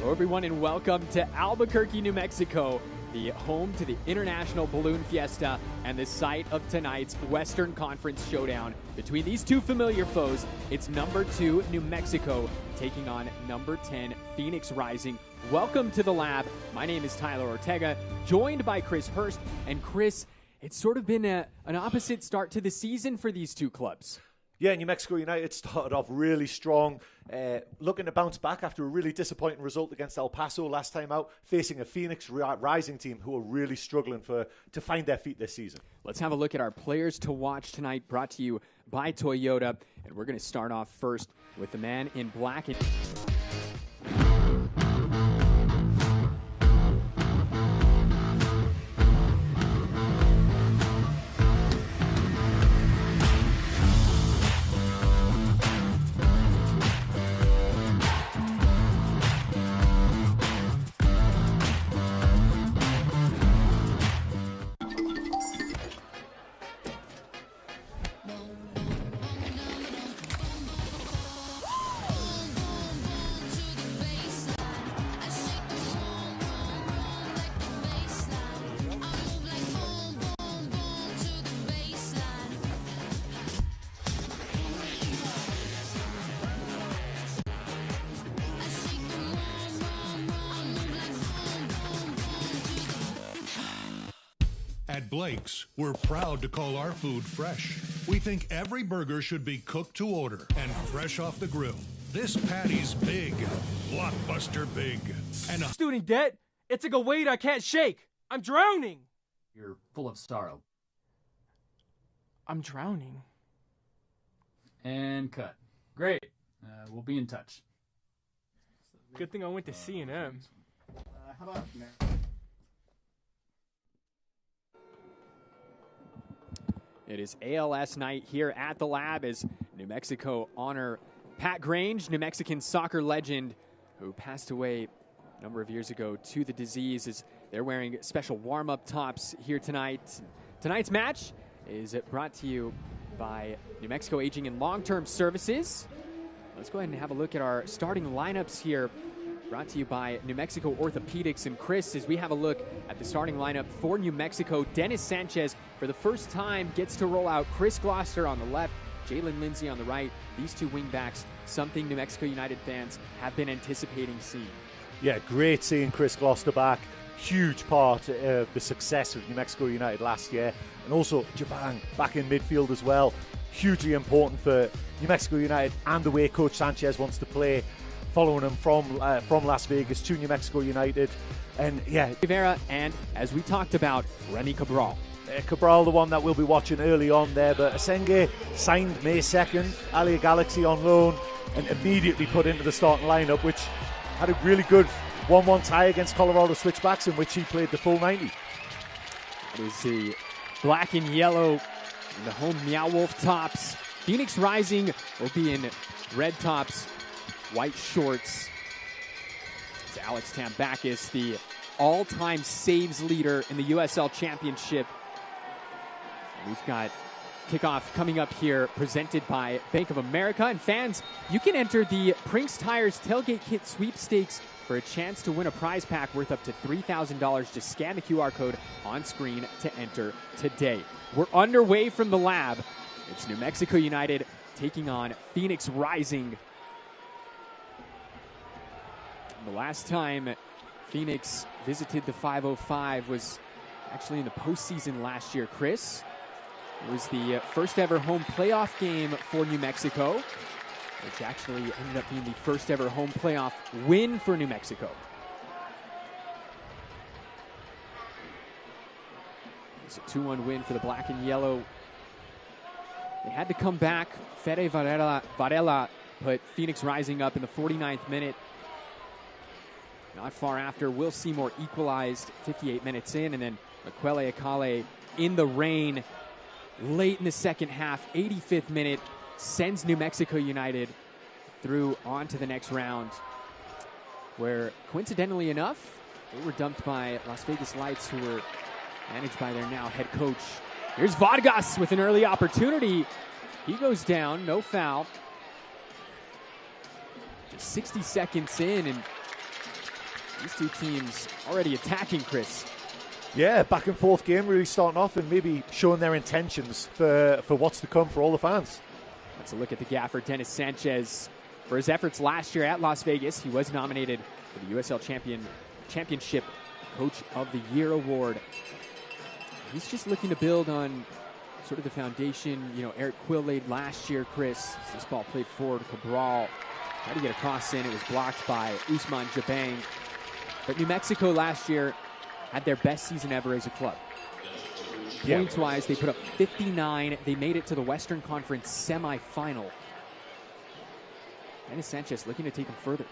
Hello everyone and welcome to Albuquerque, New Mexico, the home to the International Balloon Fiesta and the site of tonight's Western Conference showdown. Between these two familiar foes, it's number 2 New Mexico taking on number 10 Phoenix Rising. Welcome to the lab. My name is Tyler Ortega, joined by Chris Hurst. And Chris, it's sort of been an opposite start to the season for these two clubs. Yeah, New Mexico United started off really strong, looking to bounce back after a really disappointing result against El Paso last time out, facing a Phoenix Rising team who are really struggling to find their feet this season. Let's have a look at our players to watch tonight, brought to you by Toyota. And we're going to start off first with the man in black. At Blake's, we're proud to call our food fresh. We think every burger should be cooked to order and fresh off the grill. This patty's big, blockbuster big. And Student debt? It's like a weight I can't shake. I'm drowning. You're full of sorrow. I'm drowning. And cut. Great. We'll be in touch. Good thing I went to C&M. How about... It is ALS night here at the lab as New Mexico honor Pat Grange, New Mexican soccer legend who passed away a number of years ago to the disease. As they're wearing special warm-up tops here tonight. Tonight's match is brought to you by New Mexico Aging and Long-Term Services. Let's go ahead and have a look at our starting lineups here. Brought to you by New Mexico Orthopedics. And Chris, as we have a look at the starting lineup for New Mexico, Dennis Sanchez, for the first time, gets to roll out Chris Gloucester on the left, Jalen Lindsay on the right. These two wingbacks, something New Mexico United fans have been anticipating seeing. Yeah, great seeing Chris Gloucester back. Huge part of the success of New Mexico United last year. And also Jabang back in midfield as well. Hugely important for New Mexico United and the way Coach Sanchez wants to play, following him from Las Vegas to New Mexico United. And yeah, Rivera, and as we talked about, Remy Cabral. Cabral, the one that we'll be watching early on there, but Asenge signed May 2nd, Alia Galaxy on loan, and immediately put into the starting lineup, which had a really good 1-1 tie against Colorado Switchbacks, in which he played the full 90. It is the black and yellow and the home Meow Wolf tops. Phoenix Rising will be in red tops, white shorts. It's Alex Tambakis, the all-time saves leader in the USL Championship. We've got kickoff coming up here, presented by Bank of America. And fans, you can enter the Prinks Tires Tailgate Kit Sweepstakes for a chance to win a prize pack worth up to $3,000. Just scan the QR code on screen to enter today. We're underway from the lab. It's New Mexico United taking on Phoenix Rising. The last time Phoenix visited the 505 was actually in the postseason last year, Chris. It was the first ever home playoff game for New Mexico, which actually ended up being the first ever home playoff win for New Mexico. It's a 2-1 win for the black and yellow. They had to come back. Fede Varela put Phoenix Rising up in the 49th minute. Not far after, Will Seymour equalized 58 minutes in, and then Laquele Akale in the rain late in the second half, 85th minute, sends New Mexico United through on to the next round, where coincidentally enough, they were dumped by Las Vegas Lights, who were managed by their now head coach. Here's Vargas with an early opportunity. He goes down, no foul. Just 60 seconds in, and These two teams already attacking, Chris. Yeah, back and forth game really starting off and maybe showing their intentions for what's to come for all the fans. Let's look at the gaffer, Dennis Sanchez. For his efforts last year at Las Vegas, he was nominated for the USL Championship Coach of the Year award. He's just looking to build on sort of the foundation, Eric Quill laid last year, Chris. This ball played forward to Cabral. Tried to get a cross in. It was blocked by Usman Jabang. But New Mexico last year had their best season ever as a club. Yeah. Points-wise, they put up 59. They made it to the Western Conference semifinal. Dennis Sanchez looking to take them further.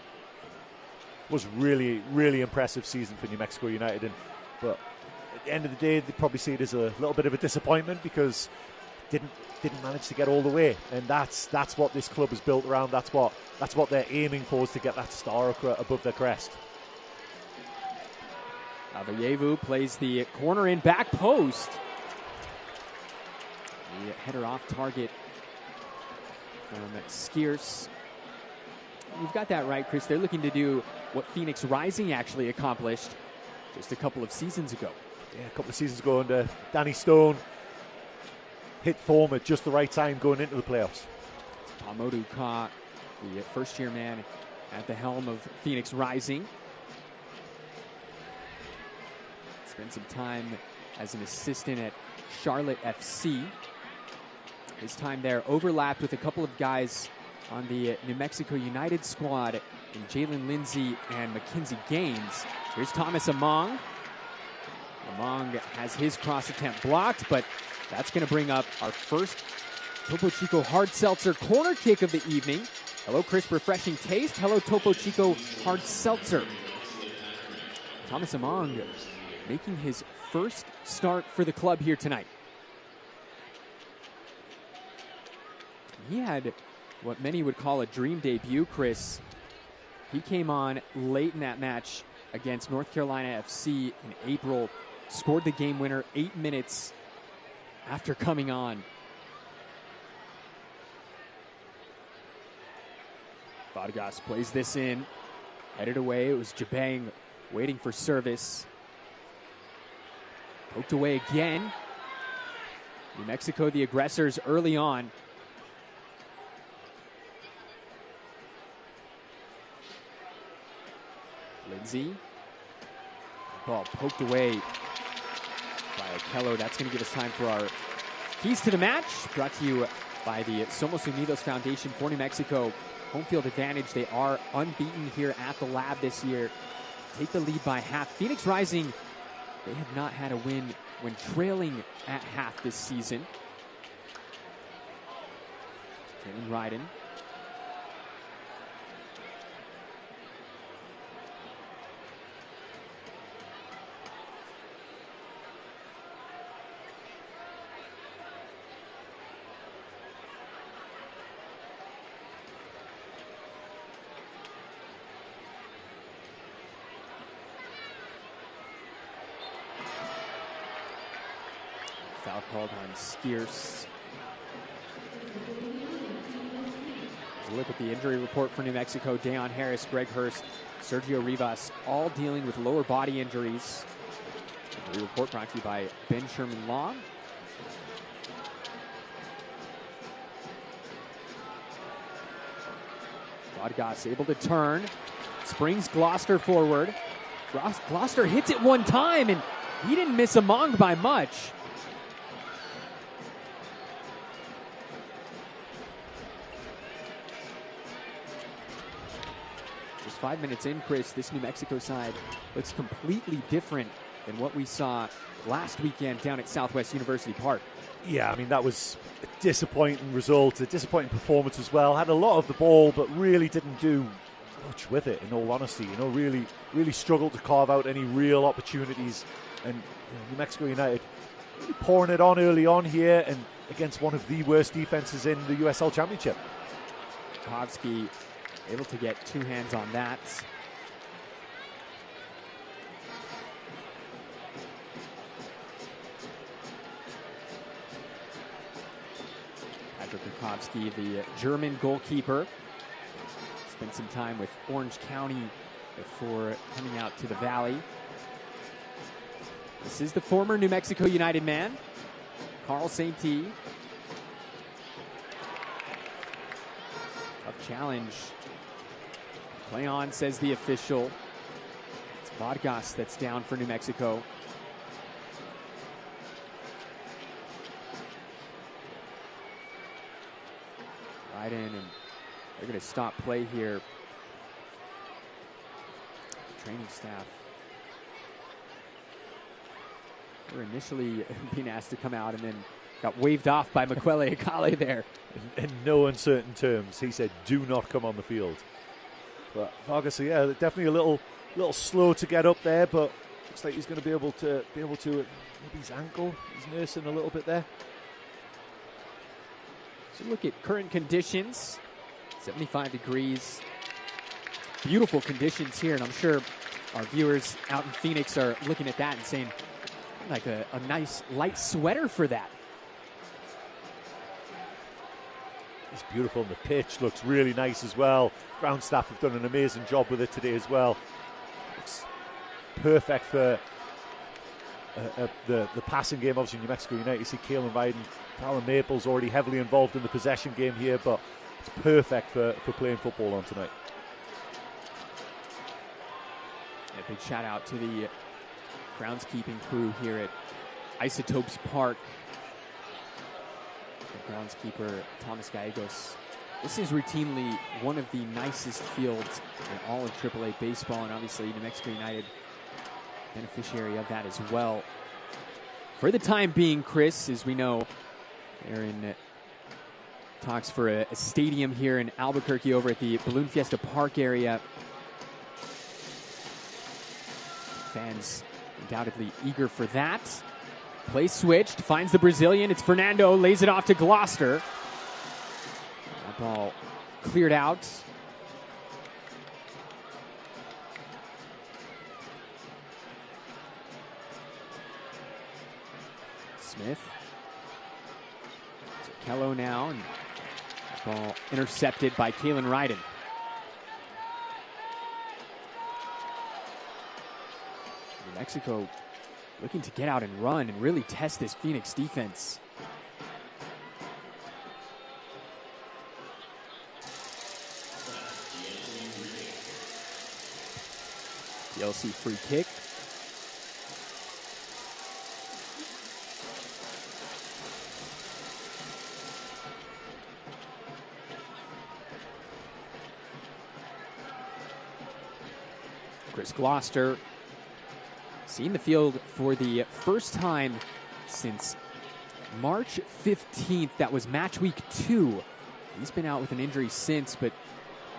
Was really, really impressive season for New Mexico United. But at the end of the day, they probably see it as a little bit of a disappointment because didn't manage to get all the way. And that's what this club is built around. That's what they're aiming for, is to get that star above their crest. Avayevu plays the corner in back post. The header off target from Skiers. You've got that right, Chris. They're looking to do what Phoenix Rising actually accomplished just a couple of seasons ago. Yeah, a couple of seasons ago under Danny Stone. Hit form at just the right time going into the playoffs. Pamodu Ka, the first-year man at the helm of Phoenix Rising. Spent some time as an assistant at Charlotte FC. His time there overlapped with a couple of guys on the New Mexico United squad in Jalen Lindsay and Mackenzie Gaines. Here's Thomas Among. Among has his cross attempt blocked, but that's going to bring up our first Topo Chico Hard Seltzer corner kick of the evening. Hello, crisp, refreshing taste. Hello, Topo Chico Hard Seltzer. Thomas Among making his first start for the club here tonight. He had what many would call a dream debut, Chris. He came on late in that match against North Carolina FC in April, scored the game winner 8 minutes after coming on. Vargas plays this in, headed away. It was Jabang waiting for service. Poked away again. New Mexico, the aggressors early on. Lindsay. Ball poked away by Okello. That's going to give us time for our keys to the match. Brought to you by the Somos Unidos Foundation for New Mexico. Home field advantage. They are unbeaten here at the Lab this year. Take the lead by half. Phoenix Rising, they have not had a win when trailing at half this season. Kenny Ryden. Foul called on Skiers. Let's look at the injury report for New Mexico. Dayon Harris, Greg Hurst, Sergio Rivas, all dealing with lower body injuries. The report brought to you by Ben Sherman Law. Vargas able to turn. Springs Gloucester forward. Gloucester hits it one time, and he didn't miss Among by much. Just 5 minutes in, Chris, this New Mexico side looks completely different than what we saw last weekend down at Southwest University Park. Yeah, I mean, that was a disappointing result, a disappointing performance as well. Had a lot of the ball, but really didn't do much with it, in all honesty. Really struggled to carve out any real opportunities. And New Mexico United really pouring it on early on here and against one of the worst defenses in the USL Championship. Kovsky able to get two hands on that. Patrick Kukowski, the German goalkeeper, spent some time with Orange County before coming out to the Valley. This is the former New Mexico United man, Carl St. Tough challenge. Play on, says the official. It's Vargas that's down for New Mexico. Right in, and they're going to stop play here. Training staff were initially being asked to come out and then got waved off by Makwele Akale there. In no uncertain terms, he said, "Do not come on the field." But Vargas, yeah, definitely a little slow to get up there, but looks like he's going to be able to maybe his ankle, he's nursing a little bit there. So look at current conditions, 75 degrees. Beautiful conditions here, and I'm sure our viewers out in Phoenix are looking at that and saying, like a nice light sweater for that. It's beautiful, and the pitch looks really nice as well. Ground staff have done an amazing job with it today as well. It's perfect for the passing game. Obviously, New Mexico United, you see Kalen riding. Alan Maple's already heavily involved in the possession game here, but it's perfect for playing football on tonight. A big shout out to the groundskeeping crew here at Isotopes Park. The groundskeeper, Thomas Gallegos. This is routinely one of the nicest fields in all of AAA baseball, and obviously New Mexico United beneficiary of that as well. For the time being, Chris, as we know, they're in talks for a stadium here in Albuquerque over at the Balloon Fiesta Park area. Fans undoubtedly eager for that. Play switched, finds the Brazilian. It's Fernando, lays it off to Gloucester. That ball cleared out. Smith. So Kello now, and that ball intercepted by Kalen Ryden. New Mexico looking to get out and run and really test this Phoenix defense. DLC free kick. Chris Gloucester seen the field for the first time since March 15th. That was match week 2. He's been out with an injury since, but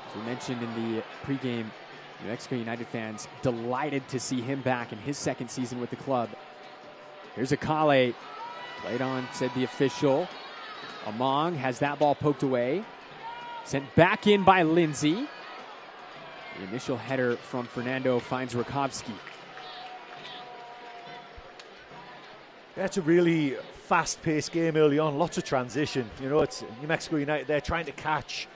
as we mentioned in the pregame, New Mexico United fans delighted to see him back in his second season with the club. Here's Akale, played on, said the official. Among has that ball poked away. Sent back in by Lindsay. The initial header from Fernando finds Rakovsky. That's a really fast-paced game early on. Lots of transition. You know, it's New Mexico United. They're trying to catch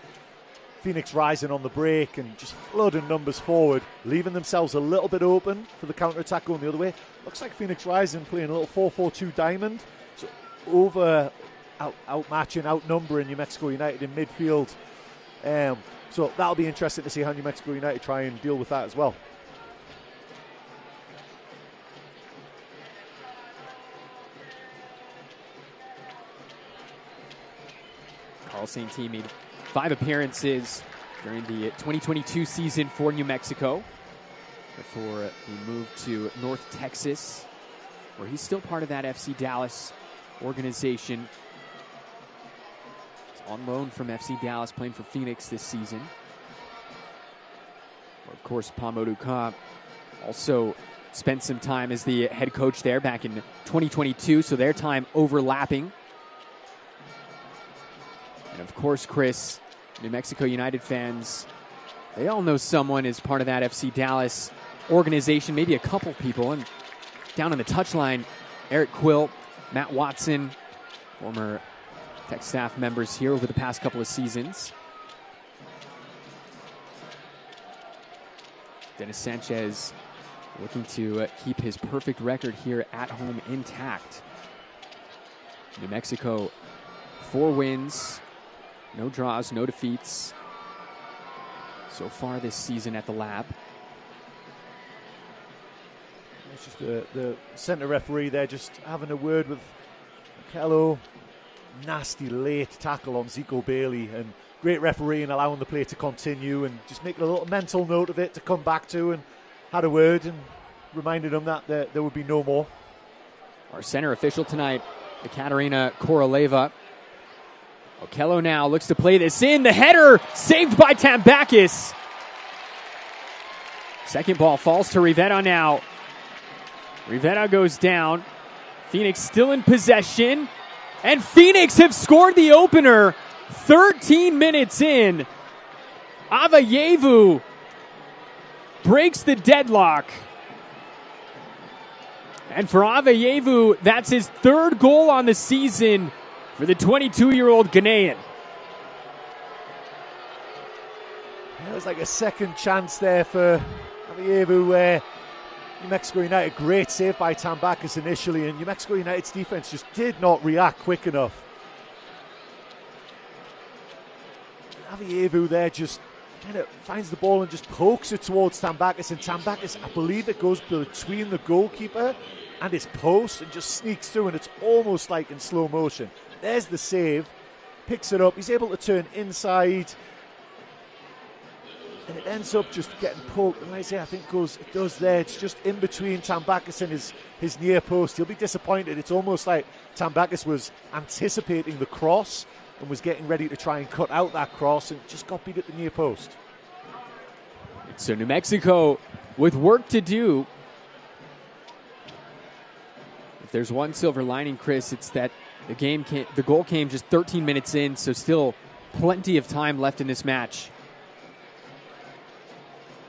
Phoenix Rising on the break and just flooding numbers forward, leaving themselves a little bit open for the counter-attack going the other way. Looks like Phoenix Rising playing a little 4-4-2 diamond. So outmatching, outnumbering New Mexico United in midfield. So that'll be interesting to see how New Mexico United try and deal with that as well. Carl St. made 5 appearances during the 2022 season for New Mexico before he moved to North Texas, where he's still part of that FC Dallas organization. He's on loan from FC Dallas, playing for Phoenix this season. Of course, Pamoduka also spent some time as the head coach there back in 2022, so their time overlapping. And of course, Chris, New Mexico United fans, they all know someone is part of that FC Dallas organization, maybe a couple people. And down on the touchline, Eric Quill, Matt Watson, former tech staff members here over the past couple of seasons. Dennis Sanchez looking to keep his perfect record here at home intact. New Mexico, 4 wins, no draws, no defeats so far this season at the Lab. It's just the centre referee there just having a word with Kello. Nasty late tackle on Zico Bailey, and great refereeing, allowing the play to continue and just making a little mental note of it to come back to, and had a word and reminded him that there would be no more. Our center official tonight, Ekaterina Koroleva. Okello now looks to play this in. The header saved by Tambakis. Second ball falls to Rivera now. Rivera goes down. Phoenix still in possession. And Phoenix have scored the opener 13 minutes in. Avayevu breaks the deadlock. And for Avayevu, that's his 3rd goal on the season for the 22-year-old Ghanaian. It was like a second chance there for Avayevu, where New Mexico United, great save by Tambakis initially, and New Mexico United's defense just did not react quick enough. Avayevu there just kind of finds the ball and just pokes it towards Tambakis, and Tambakis, I believe it goes between the goalkeeper and his post and just sneaks through, and it's almost like in slow motion. There's the save, picks it up, he's able to turn inside, and it ends up just getting poked. And like I say, I think it does there. It's just in between Tambakis and his near post. He'll be disappointed. It's almost like Tambakis was anticipating the cross and was getting ready to try and cut out that cross, and just got beat at the near post. So New Mexico with work to do. If there's one silver lining, Chris, it's that the goal came just 13 minutes in, so still plenty of time left in this match.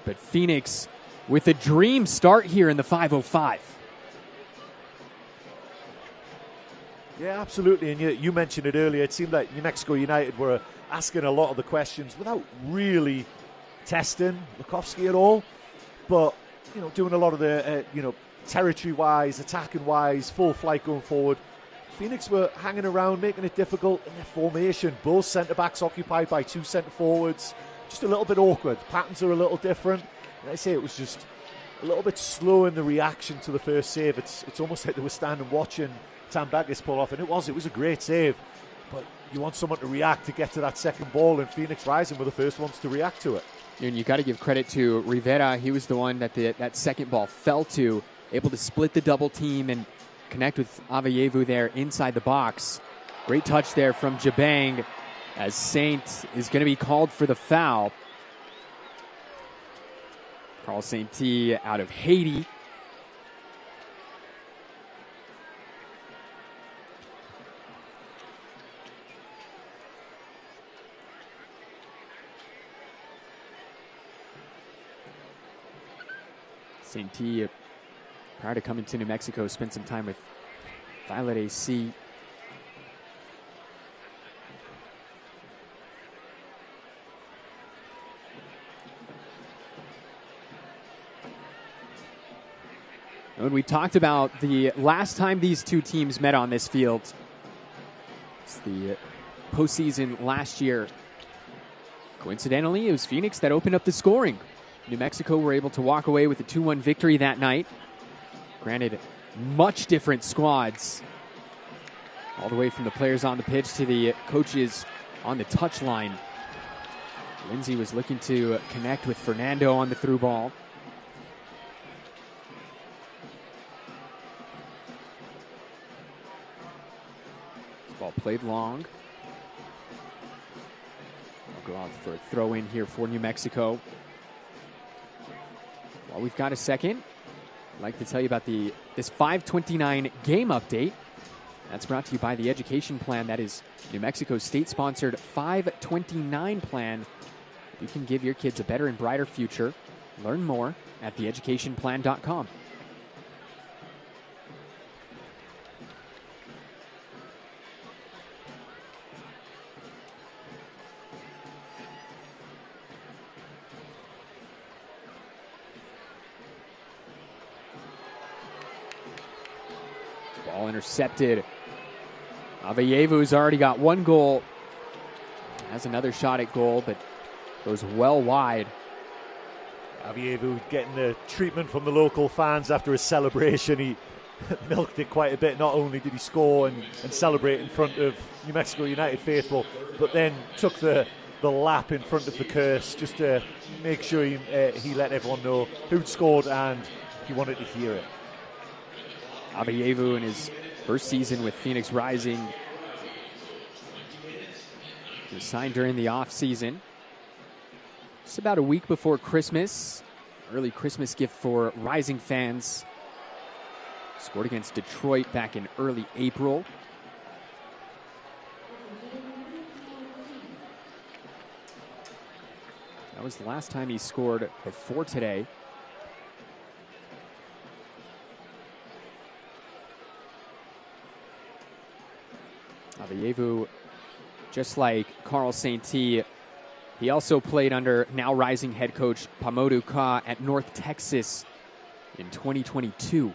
But Phoenix with a dream start here in the 5:05. Yeah, absolutely. And you mentioned it earlier. It seemed like New Mexico United were asking a lot of the questions without really testing Lukowski at all. But, doing a lot of the, territory-wise, attacking-wise, full flight going forward. Phoenix were hanging around, making it difficult in their formation. Both centre-backs occupied by 2 centre-forwards. Just a little bit awkward. Patterns are a little different. And I say it was just a little bit slow in the reaction to the first save. It's almost like they were standing watching Tambakis pull off, and it was a great save. But you want someone to react to get to that second ball, and Phoenix Rising were the first ones to react to it. And you got to give credit to Rivera. He was the one that that second ball fell to, able to split the double team and connect with Avayevu there inside the box. Great touch there from Jabang, as Saint is going to be called for the foul. Carl Saint-T out of Haiti. Saint-T, prior to coming to New Mexico, spent some time with Violet AC. When we talked about the last time these two teams met on this field, it's the postseason last year. Coincidentally, it was Phoenix that opened up the scoring. New Mexico were able to walk away with a 2-1 victory that night. Granted, much different squads, all the way from the players on the pitch to the coaches on the touchline. Lindsay was looking to connect with Fernando on the through ball. Ball played long. I'll go out for a throw in here for New Mexico. While we've got a second, I'd like to tell you about this 529 game update. That's brought to you by the Education Plan. That is New Mexico's state-sponsored 529 plan. You can give your kids a better and brighter future. Learn more at theeducationplan.com. Ball intercepted. Aveyevu's already got one goal. Has another shot at goal, but goes well wide. Aveyevu getting the treatment from the local fans after his celebration. He milked it quite a bit. Not only did he score and celebrate in front of New Mexico United faithful, but then took the lap in front of the curse just to make sure he let everyone know who'd scored and he wanted to hear it. Aveyevu in his first season with Phoenix Rising. He was signed during the off-season. Just about a week before Christmas. Early Christmas gift for Rising fans. Scored against Detroit back in early April. That was the last time he scored before today. Aveyevu, just like Carl Saint-T, he also played under now Rising head coach Pamodu Ka at North Texas in 2022.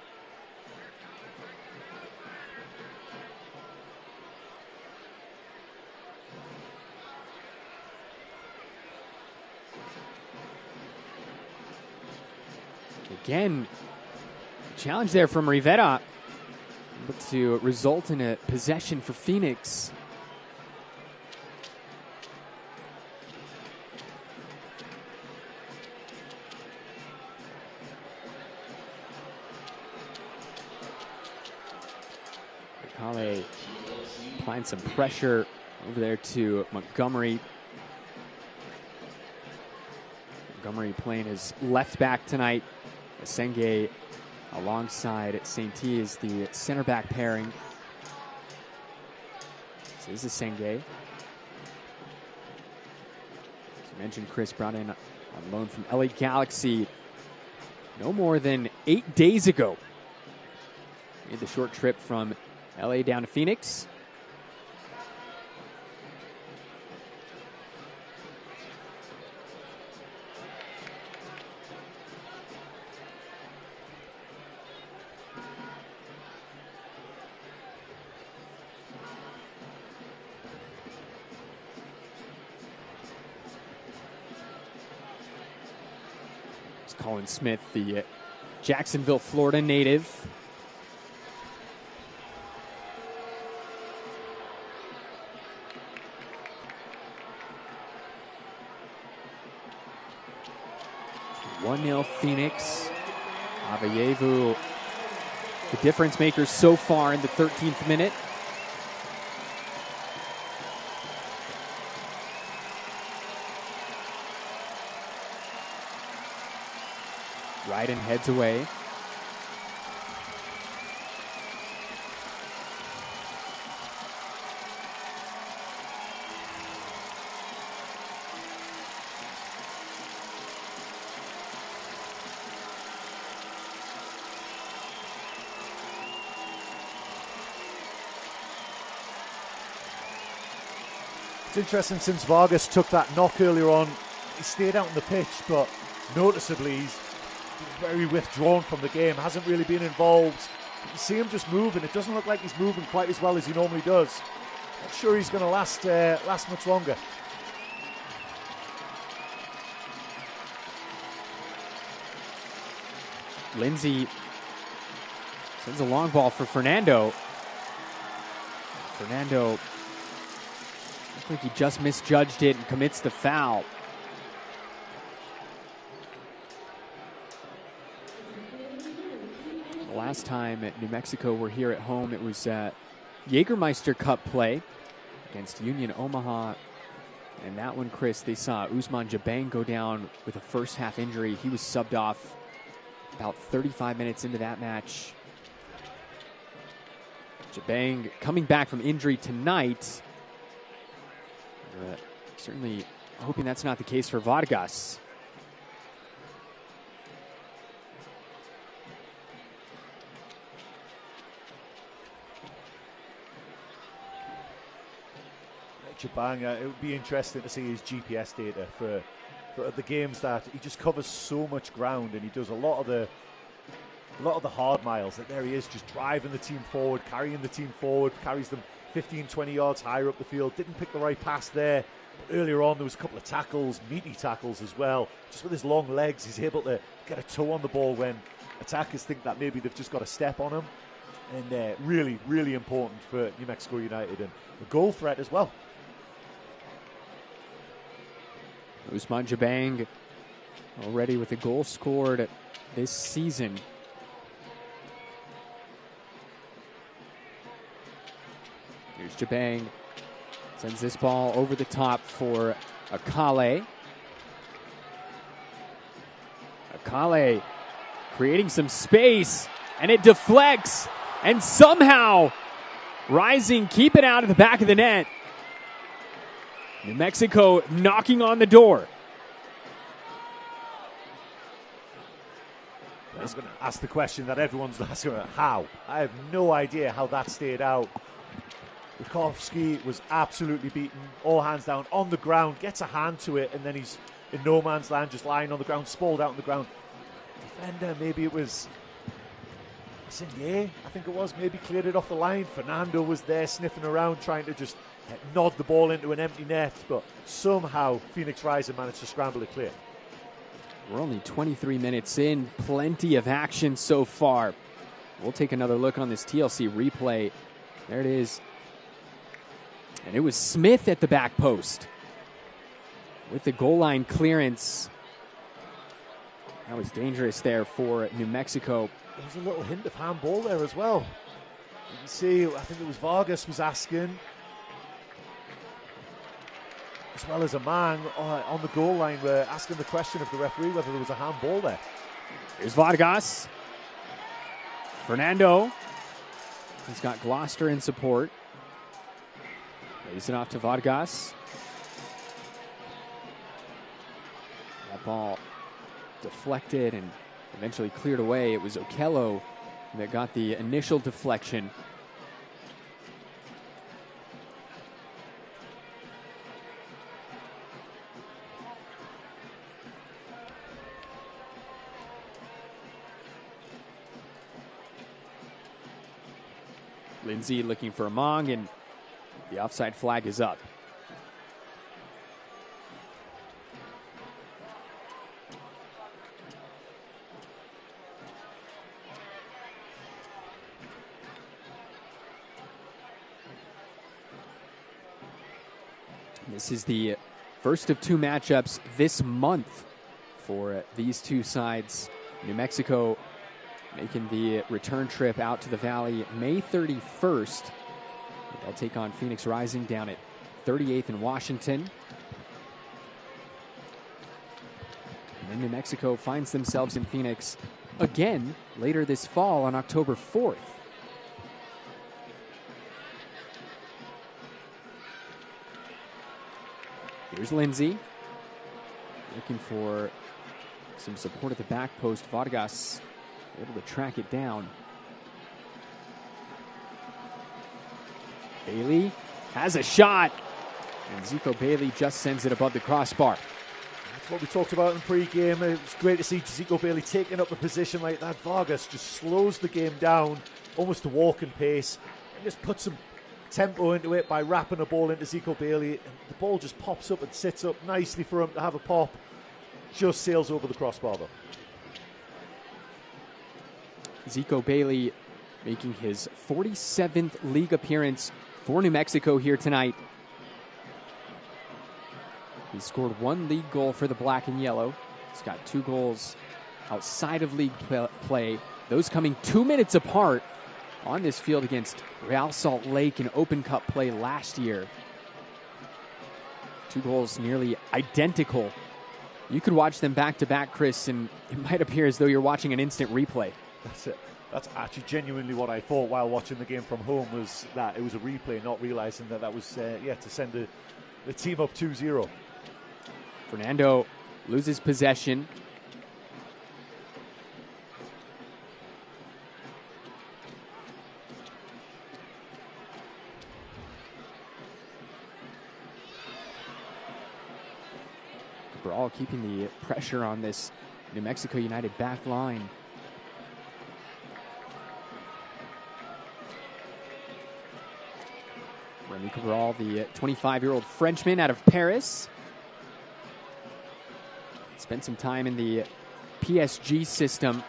Again, challenge there from Rivera, able to result in a possession for Phoenix. Kale applying some pressure over there to Montgomery. Montgomery playing his left back tonight. Senge alongside Saint-T is the center back pairing. This is Senge. As you mentioned, Chris brought in on loan from LA Galaxy no more than 8 days ago. Made the short trip from LA down to Phoenix. Colin Smith, the Jacksonville, Florida native. One 1-0 Phoenix. Aveyevu, the difference maker so far in the 13th minute. Ryden heads away. It's interesting, since Vargas took that knock earlier on, he stayed out on the pitch, but noticeably he's very withdrawn from the game, hasn't really been involved. You see him just moving. It doesn't look like he's moving quite as well as he normally does. Not sure he's going to last much longer. Lindsay sends a long ball for Fernando. Fernando looks like he just misjudged it and commits the foul. Last time New Mexico were here at home, it was Jägermeister Cup play against Union Omaha. And that one, Chris, they saw Ousmane Jabang go down with a first half injury. He was subbed off about 35 minutes into that match. Jabang coming back from injury tonight. Certainly hoping that's not the case for Vargas. Jabang, it would be interesting to see his GPS data for the games that he just covers so much ground, and he does a lot of the a lot of the hard miles. That there he is, just driving the team forward, carrying the team forward, carries them 15, 20 yards higher up the field. Didn't pick the right pass there. But earlier on, there was a couple of tackles, meaty tackles as well. Just with his long legs, he's able to get a toe on the ball when attackers think that maybe they've just got a step on him. And really, really important for New Mexico United, and a goal threat as well. Usman Jabang already with a goal scored this season. Here's Jabang. Sends this ball over the top for Akale. Akale creating some space, and it deflects, and somehow Rising keep it out of the back of the net. New Mexico knocking on the door. I was going to ask the question that everyone's asking, how? I have no idea how that stayed out. Bukowski was absolutely beaten, all hands down, on the ground, gets a hand to it, and then he's in no man's land, just lying on the ground, sprawled out on the ground. Defender, maybe it was Sinye, I think it was, maybe cleared it off the line. Fernando was there sniffing around, trying to just nod the ball into an empty net, but somehow Phoenix Rising managed to scramble it clear. We're only 23 minutes in, plenty of action so far. We'll take another look on this TLC replay. There it is. And it was Smith at the back post with the goal line clearance. That was dangerous there for New Mexico. There was a little hint of handball there as well. You can see, I think it was Vargas was asking, as well as a man on the goal line were asking the question of the referee whether there was a handball there. Here's Vargas. Fernando. He's got Gloucester in support. Lays it off to Vargas. That ball deflected and eventually cleared away. It was Okello that got the initial deflection. Lindsay looking for Among, and the offside flag is up. This is the first of two matchups this month for these two sides. New Mexico making the return trip out to the Valley May 31st. They'll take on Phoenix Rising down at 38th in Washington. And then New Mexico finds themselves in Phoenix again later this fall on October 4th. Here's Lindsay looking for some support at the back post. Vargas able to track it down. Bailey has a shot, and Zico Bailey just sends it above the crossbar. That's what we talked about in pre-game. It was great to see Zico Bailey taking up a position like that. Vargas just slows the game down, almost to walking pace, and just puts some tempo into it by wrapping the ball into Zico Bailey, and the ball just pops up and sits up nicely for him to have a pop. Just sails over the crossbar though. Zico Bailey making his 47th league appearance for New Mexico here tonight. He scored one league goal for the black and yellow. He's got 2 goals outside of league play. Those coming 2 minutes apart on this field against Real Salt Lake in Open Cup play last year. 2 goals nearly identical. You could watch them back to back, Chris, and it might appear as though you're watching an instant replay. That's it. That's actually genuinely what I thought while watching the game from home, was that it was a replay, not realizing that was, to send the team up 2-0. Fernando loses possession. Cabral keeping the pressure on this New Mexico United back line. Remy Cabral, the 25-year-old Frenchman out of Paris. Spent some time in the PSG system.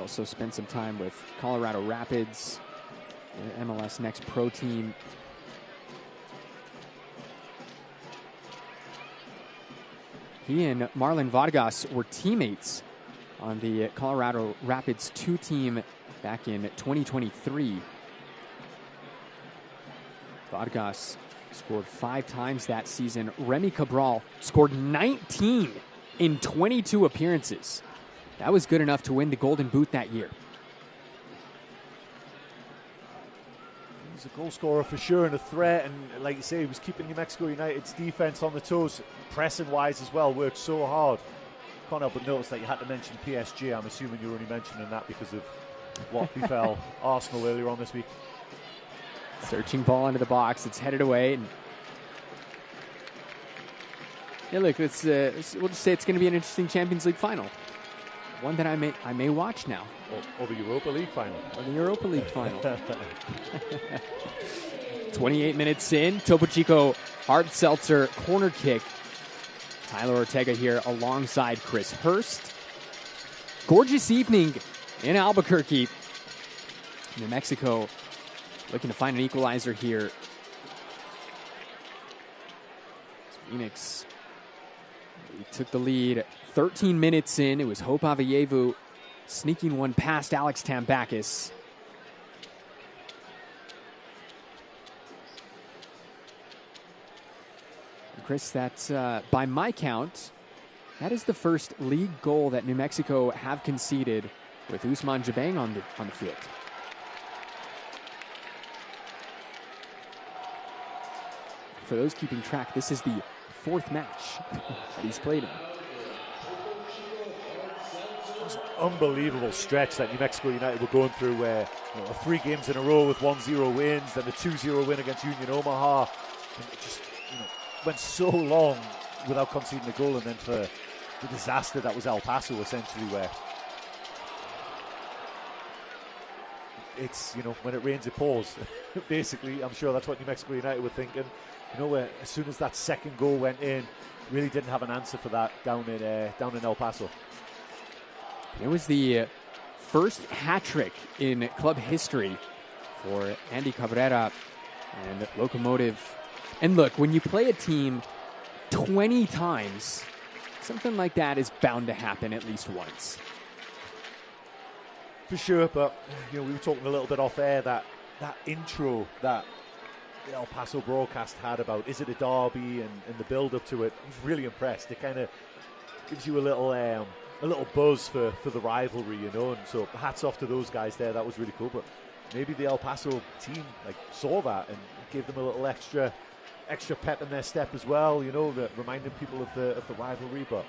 Also spent some time with Colorado Rapids, the MLS Next Pro team. He and Marlon Vargas were teammates on the Colorado Rapids 2 team back in 2023. Vargas scored 5 times that season. Remy Cabral scored 19 in 22 appearances. That was good enough to win the Golden Boot that year. He's a goal scorer for sure and a threat, and like you say, he was keeping New Mexico United's defense on the toes, pressing-wise as well, worked so hard. Can't help but notice that you had to mention PSG. I'm assuming you were only mentioning that because of what befell Arsenal earlier on this week. Searching ball into the box, it's headed away. And yeah, look, we'll just say it's going to be an interesting Champions League final. One that I may watch now. Or the Europa League final. Or the Europa League final. 28 minutes in, Topo Chico hard seltzer corner kick. Tyler Ortega here alongside Chris Hurst. Gorgeous evening in Albuquerque. New Mexico looking to find an equalizer here. Phoenix took the lead 13 minutes in. It was Hope Aveyevu sneaking one past Alex Tambakis. Chris, that's, by my count, that is the first league goal that New Mexico have conceded with Ousmane Jabang on the field. For those keeping track, this is the 4th match that he's played in. Unbelievable stretch that New Mexico United were going through, where 3 games in a row with 1-0 wins, then the 2-0 win against Union Omaha, and it just went so long without conceding a goal, and then for the disaster that was El Paso, essentially, where it's, when it rains it pours. Basically, I'm sure that's what New Mexico United were thinking. Where as soon as that second goal went in, really didn't have an answer for that down in El Paso. It was the first hat trick in club history for Andy Cabrera and Locomotive. And look, when you play a team 20 times, something like that is bound to happen at least once. For sure, but we were talking a little bit off air, that intro that the El Paso broadcast had about is it a derby and the build up to it. I was really impressed. It kind of gives you a little buzz for the rivalry, and so hats off to those guys there. That was really cool. But maybe the El Paso team saw that and gave them a little extra pep in their step as well, that reminding people of the rivalry. But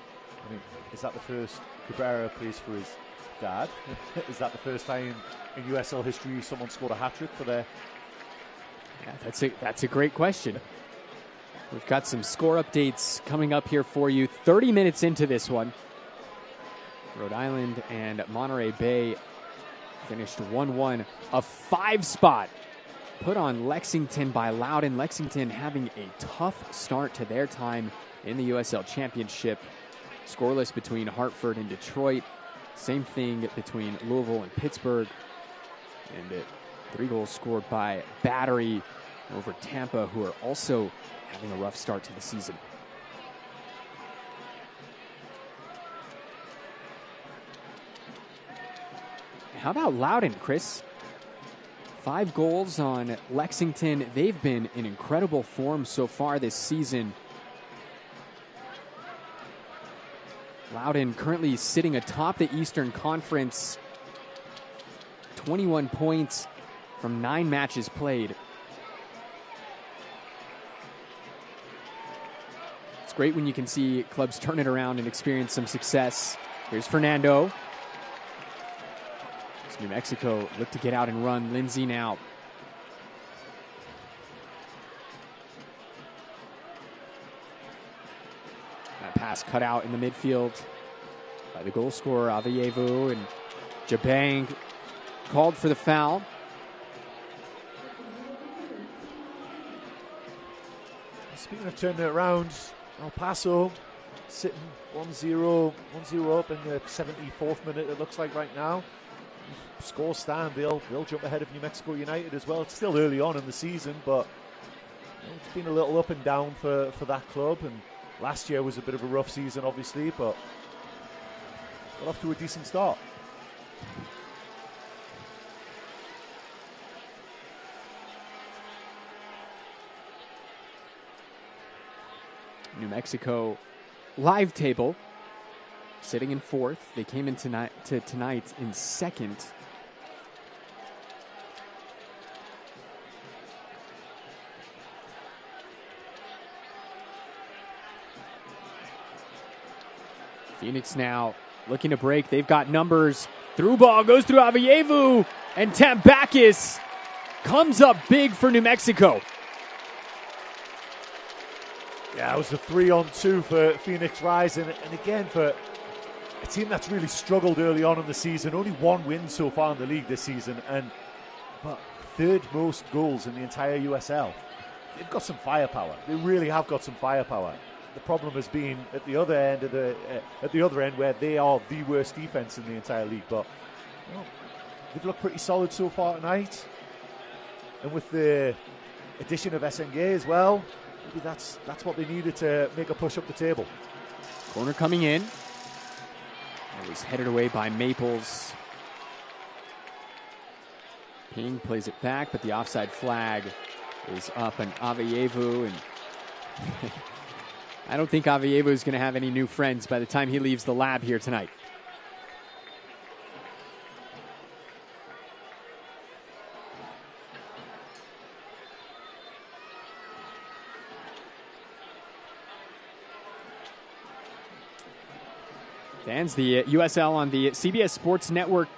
I mean, is that the first Cabrera plays for his dad? Is that the first time in USL history someone scored a hat-trick for their... Yeah, that's a great question. We've got some score updates coming up here for you. 30 minutes into this one, Rhode Island and Monterey Bay finished 1-1. A 5-spot put on Lexington by Loudon. Lexington having a tough start to their time in the USL Championship. Scoreless between Hartford and Detroit. Same thing between Louisville and Pittsburgh. And 3 goals scored by Battery over Tampa, who are also having a rough start to the season. How about Loudon, Chris? 5 goals on Lexington. They've been in incredible form so far this season. Loudon currently sitting atop the Eastern Conference. 21 points from 9 matches played. It's great when you can see clubs turn it around and experience some success. Here's Fernando. New Mexico look to get out and run. Lindsay now. That pass cut out in the midfield by the goal scorer, Aveyevu, and Jabang called for the foul. Speaking of turning it around, El Paso sitting 1-0 up in the 74th minute, it looks like right now. If scores stand, they'll jump ahead of New Mexico United as well. It's still early on in the season, but it's been a little up and down for that club, and last year was a bit of a rough season obviously, but got off to a decent start. New Mexico live table sitting in 4th. They came in tonight in 2nd. Phoenix now looking to break. They've got numbers. Through ball goes through Avievu, and Tambakis comes up big for New Mexico. Yeah, it was the 3-on-2 for Phoenix Rising, and again for a team that's really struggled early on in the season. Only 1 win so far in the league this season, but 3rd most goals in the entire USL. They've got some firepower. They really have got some firepower. The problem has been at the other end where they are the worst defense in the entire league. But they've looked pretty solid so far tonight, and with the addition of SNG as well, maybe that's what they needed to make a push up the table. Corner coming in. It was headed away by Maples. Ping plays it back, but the offside flag is up, and Avievu, and I don't think Avievu is going to have any new friends by the time he leaves the lab here tonight. Fans, the USL on the CBS Sports Network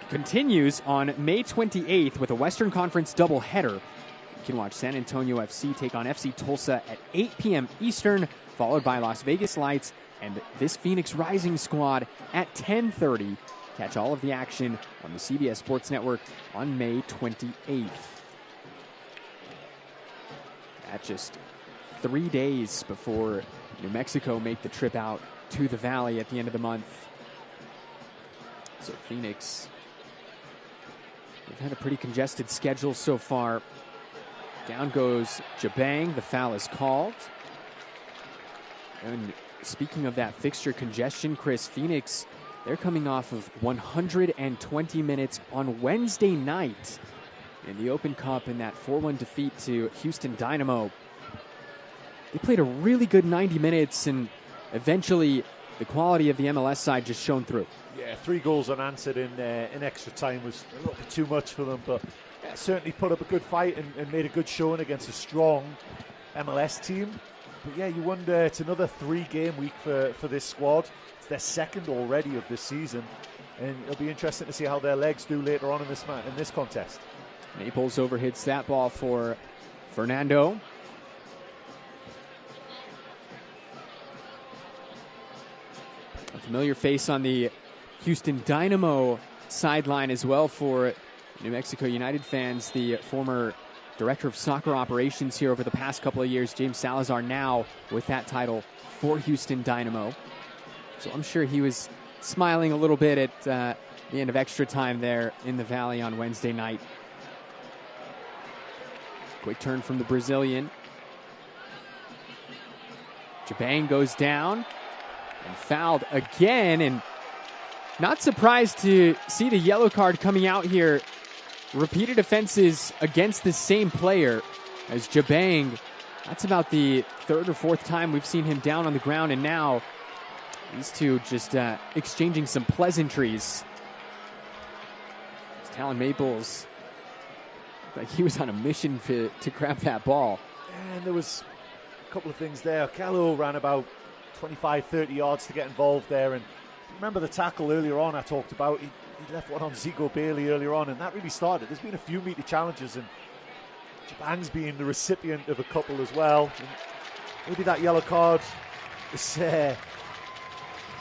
continues on May 28th with a Western Conference doubleheader. You can watch San Antonio FC take on FC Tulsa at 8 p.m. Eastern, followed by Las Vegas Lights and this Phoenix Rising squad at 10:30. Catch all of the action on the CBS Sports Network on May 28th. At just 3 days before New Mexico make the trip out to the Valley at the end of the month. So Phoenix, they've had a pretty congested schedule so far. Down goes Jabang. The foul is called. And speaking of that fixture congestion, Chris, Phoenix, they're coming off of 120 minutes on Wednesday night in the Open Cup in that 4-1 defeat to Houston Dynamo. They played a really good 90 minutes, and eventually the quality of the MLS side just shone through. Yeah, 3 goals unanswered in extra time was a little bit too much for them, but certainly put up a good fight and made a good showing against a strong MLS team. But yeah, you wonder, it's another 3-game week for this squad. It's their 2nd already of this season, and it'll be interesting to see how their legs do later on in this contest. Naples overhits that ball for Fernando. A familiar face on the Houston Dynamo sideline as well for New Mexico United fans. The former director of soccer operations here over the past couple of years, James Salazar, now with that title for Houston Dynamo. So I'm sure he was smiling a little bit at the end of extra time there in the Valley on Wednesday night. Quick turn from the Brazilian. Jabang goes down and fouled again, and not surprised to see the yellow card coming out here. Repeated offenses against the same player as Jabang. That's about the 3rd or 4th time we've seen him down on the ground, and now these two just exchanging some pleasantries. Talon Maples, like he was on a mission to grab that ball. And there was a couple of things there. Callo ran about 25-30 yards to get involved there, and remember the tackle earlier on I talked about. He left one on Zigo Bailey earlier on, and that really started. There's been a few meaty challenges, and Jabang's being the recipient of a couple as well. And maybe that yellow card is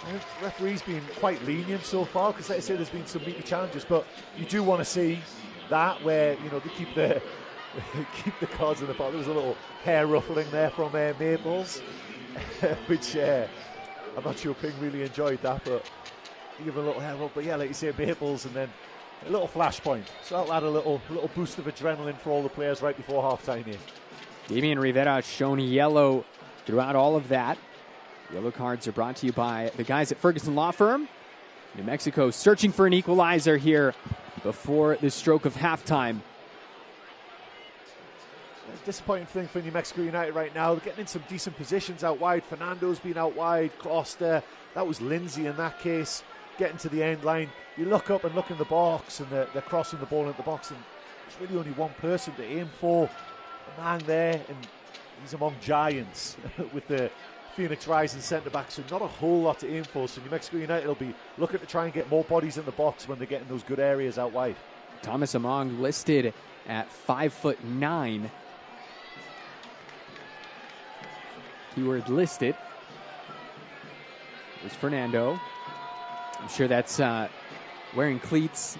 I think the referee's been quite lenient so far because, like I say, there's been some meaty challenges, but you do want to see that where, you know, they keep the keep the cards in the pot. There was a little hair ruffling there from Maples, which I'm not sure Ping really enjoyed that, but he gave a little hair up. But yeah, like you say, Maples, and then a little flashpoint. So that'll add a little boost of adrenaline for all the players right before halftime here. Damian Rivera shown yellow throughout all of that. Yellow cards are brought to you by the guys at Ferguson Law Firm. New Mexico searching for an equalizer here before the stroke of halftime. A disappointing thing for New Mexico United right now. They're getting in some decent positions out wide. Fernando's been out wide. Gloucester. That was Lindsay in that case. Getting to the end line. You look up and look in the box, and they're crossing the ball into the box, and there's really only one person to aim for. A man there, and he's among giants with the Phoenix Rising centre-back, so not a whole lot to aim for. So New Mexico United will be looking to try and get more bodies in the box when they're getting those good areas out wide. Thomas Among listed at 5'9". Keyword listed. There's Fernando. I'm sure that's wearing cleats.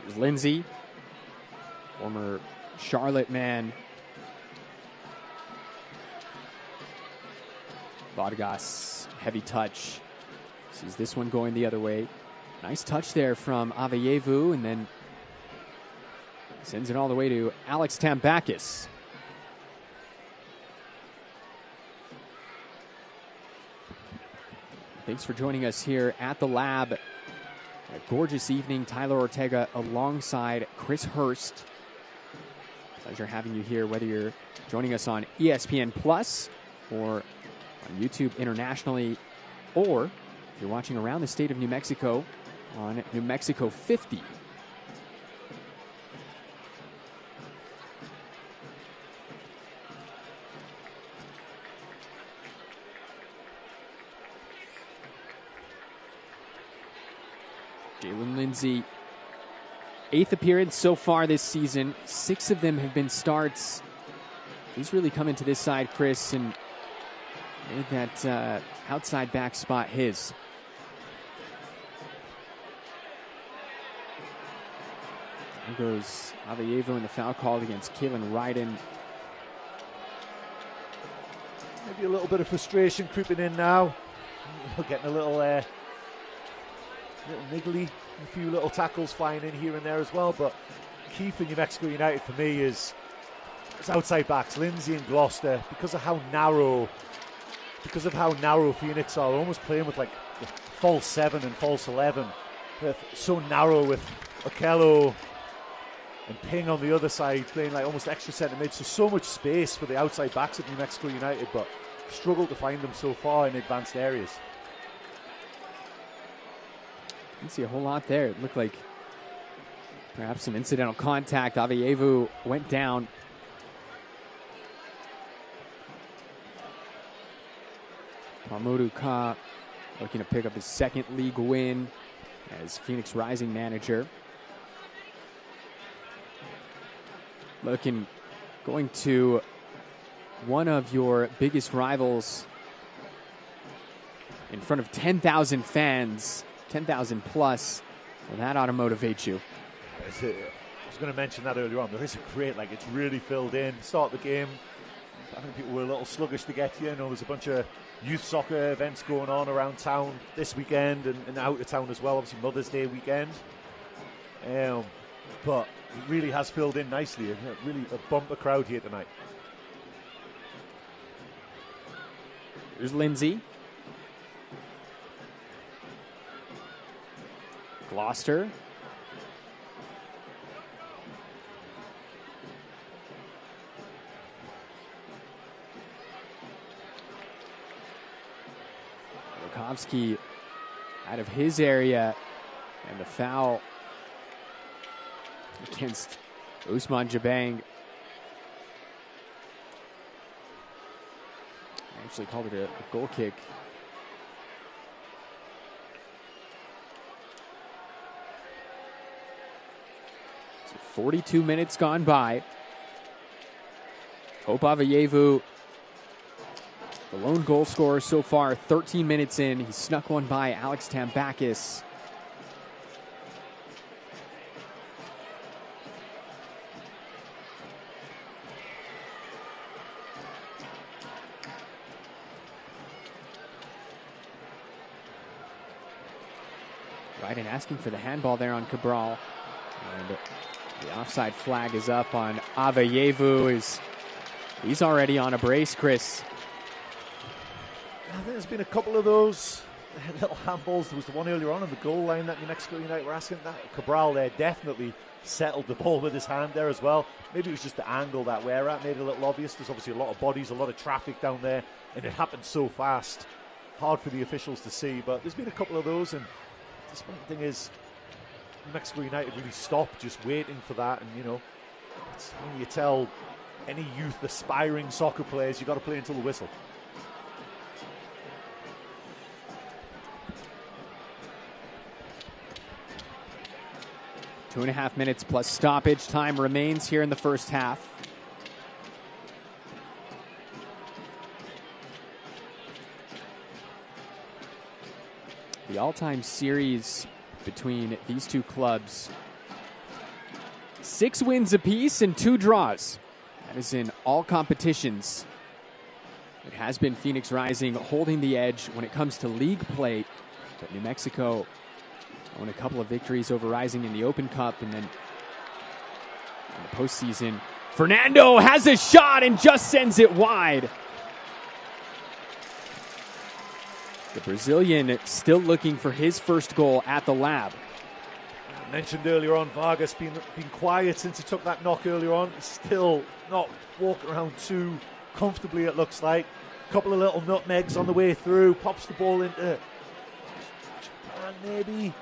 There's Lindsay, former Charlotte man. Vargas, heavy touch. Sees this one going the other way. Nice touch there from Aveyevu, and then sends it all the way to Alex Tambakis. Thanks for joining us here at the lab. A gorgeous evening. Tyler Ortega alongside Chris Hurst. Pleasure having you here, whether you're joining us on ESPN Plus or on YouTube internationally, or if you're watching around the state of New Mexico on New Mexico 50. Jalen Lindsay, 8th appearance so far this season. 6 of them have been starts. He's really come into this side, Chris, and made that outside back spot his. There goes Aveyevu in the foul called against Kalen Ryden. Maybe a little bit of frustration creeping in now. Getting a little niggly, a few little tackles flying in here and there as well. But key for New Mexico United for me is outside backs, Lindsay and Gloucester, because of how narrow Phoenix are. They're almost playing with like false 7 and false 11. They're so narrow with Okello and Ping on the other side, playing like almost extra centre mid. So much space for the outside backs of New Mexico United, but struggle to find them so far in advanced areas. Didn't see a whole lot there. It looked like perhaps some incidental contact. Aveyevu went down. Mamoudou Ka looking to pick up his 2nd league win as Phoenix Rising manager. Going to one of your biggest rivals in front of 10,000 fans, 10,000 plus. Well, that ought to motivate you. I was going to mention that earlier on. There is a great, it's really filled in. Start the game. I think people were a little sluggish to get here. You know, there's a bunch of youth soccer events going on around town this weekend and out of town as well. Obviously Mother's Day weekend. But it really has filled in nicely. Really a bumper crowd here tonight. There's Lindsay. Gloucester. Rakovsky out of his area, and the foul against Usman Jabang. Actually called it a goal kick. So 42 minutes gone by. Hope Avayevu, the lone goal scorer so far, 13 minutes in. He snuck one by Alex Tambakis. Right, and asking for the handball there on Cabral. And the offside flag is up on Avayevu. He's already on a brace, Chris. I think there's been a couple of those little handballs. There was the one earlier on the goal line that New Mexico United were asking. That Cabral there definitely settled the ball with his hand there as well. Maybe it was just the angle that we're at made it a little obvious. There's obviously a lot of bodies, a lot of traffic down there, and it happened so fast. Hard for the officials to see, but there's been a couple of those, and the thing is, New Mexico United really stopped just waiting for that. And you know, it's when you tell any youth aspiring soccer players you got to play until the whistle. Two and a half minutes plus stoppage time remains here in the first half. The all-time series between these two clubs, 6 wins apiece and 2 draws. That is in all competitions. It has been Phoenix Rising holding the edge when it comes to league play, but New Mexico won a couple of victories over Rising in the Open Cup, and then in the postseason, Fernando has a shot and just sends it wide. The Brazilian still looking for his first goal at the Lab. I mentioned earlier on, Vargas been quiet since he took that knock earlier on. He's still not walking around too comfortably, it looks like. A couple of little nutmegs on the way through, pops the ball into Japan maybe.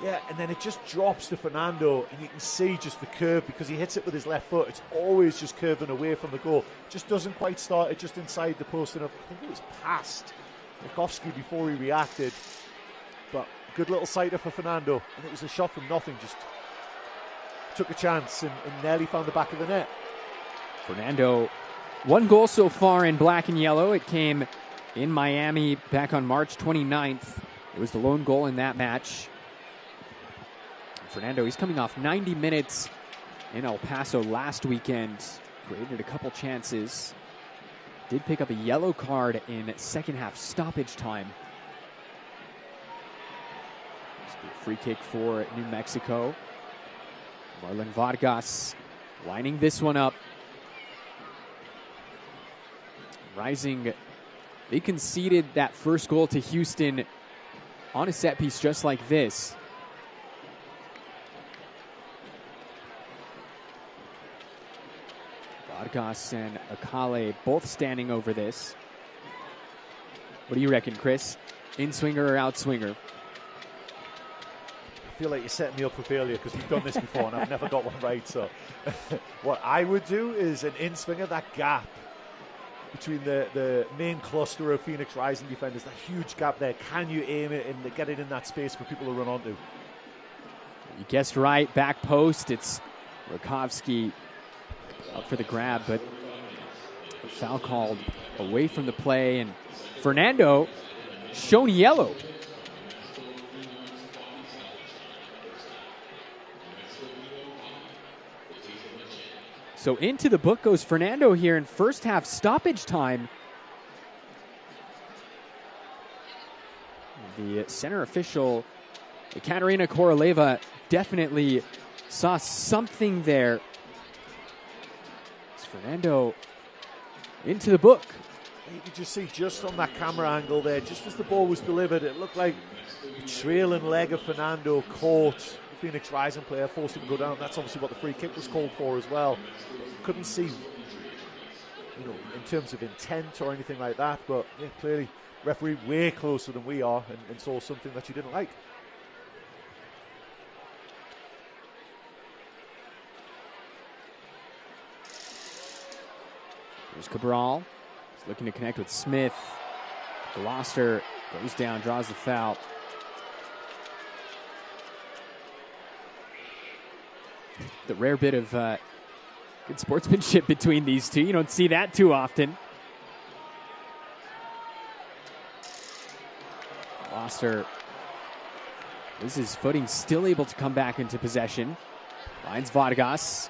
Yeah, and then it just drops to Fernando, and you can see just the curve because he hits it with his left foot. It's always just curving away from the goal. Just doesn't quite start it just inside the post enough. I think it was past Mikovsky before he reacted, but good little sighter for Fernando, and it was a shot from nothing. Just took a chance and nearly found the back of the net. Fernando, 1 goal so far in black and yellow. It came in Miami back on March 29th. It was the lone goal in that match. Fernando, he's coming off 90 minutes in El Paso last weekend. Created a couple chances. Did pick up a yellow card in second half stoppage time. Free kick for New Mexico. Marlon Vargas lining this one up. Rising, they conceded that first goal to Houston on a set piece just like this. Vargas and Akale both standing over this. What do you reckon, Chris? In-swinger or out-swinger? I feel like you're setting me up for failure because we've done this before and I've never got one right. So what I would do is an in-swinger, that gap between the main cluster of Phoenix Rising defenders, that huge gap there. Can you aim it and get it in that space for people to run onto? You guessed right, back post. It's Rakovsky up for the grab, but a foul called away from the play, and Fernando shown yellow. So into the book goes Fernando here in first half stoppage time. The center official, Katarina Koroleva, definitely saw something there. Fernando into the book. You could just see just on that camera angle there, just as the ball was delivered, it looked like the trailing leg of Fernando caught the Phoenix Rising player, forced him to go down. That's obviously what the free kick was called for as well. Couldn't see, in terms of intent or anything like that, but yeah, clearly referee way closer than we are and saw something that you didn't like. There's Cabral. He's looking to connect with Smith. Gloucester goes down, draws the foul. The rare bit of good sportsmanship between these two. You don't see that too often. Gloucester, this is footing, still able to come back into possession. Finds Vargas.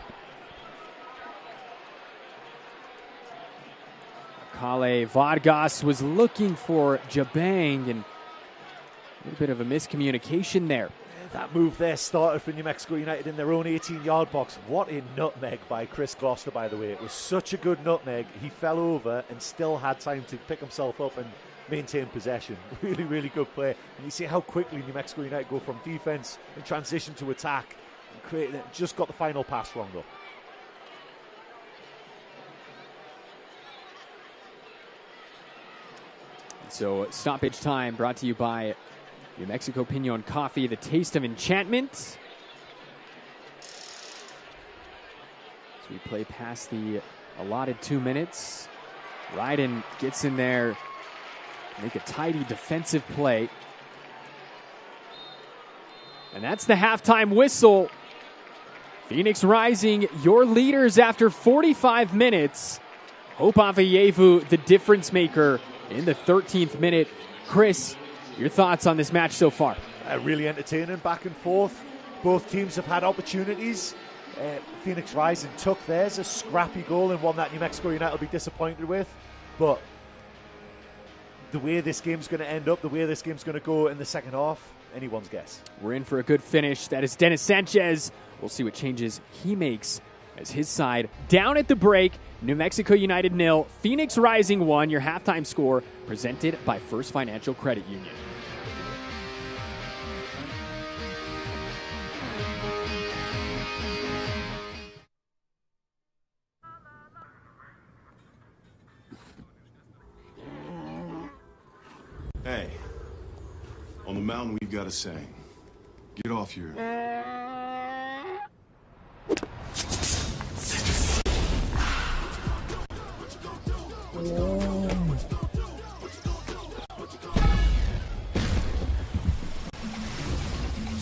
Kale Vargas was looking for Jabang, and a little bit of a miscommunication there. That move there started for New Mexico United in their own 18-yard box. What a nutmeg by Chris Gloucester, by the way. It was such a good nutmeg. He fell over and still had time to pick himself up and maintain possession. Really, really good play. And you see how quickly New Mexico United go from defense and transition to attack. And just got the final pass wrong, though. So stoppage time brought to you by New Mexico Pinon Coffee, the taste of enchantment. As we play past the allotted 2 minutes, Ryden gets in there, make a tidy defensive play. And that's the halftime whistle. Phoenix Rising, your leaders after 45 minutes. Hope Avayevu, the difference maker in the 13th minute. Chris, your thoughts on this match so far? Really entertaining, back and forth. Both teams have had opportunities. Phoenix Rising took theirs, a scrappy goal, and one that New Mexico United will be disappointed with. But the way this game's going to end up, the way this game's going to go in the second half, anyone's guess. We're in for a good finish. That is Dennis Sanchez. We'll see what changes he makes as his side down at the break. New Mexico United 0, Phoenix Rising 1. Your halftime score presented by First Financial Credit Union. Hey, on the mountain we've got a saying. Get off your...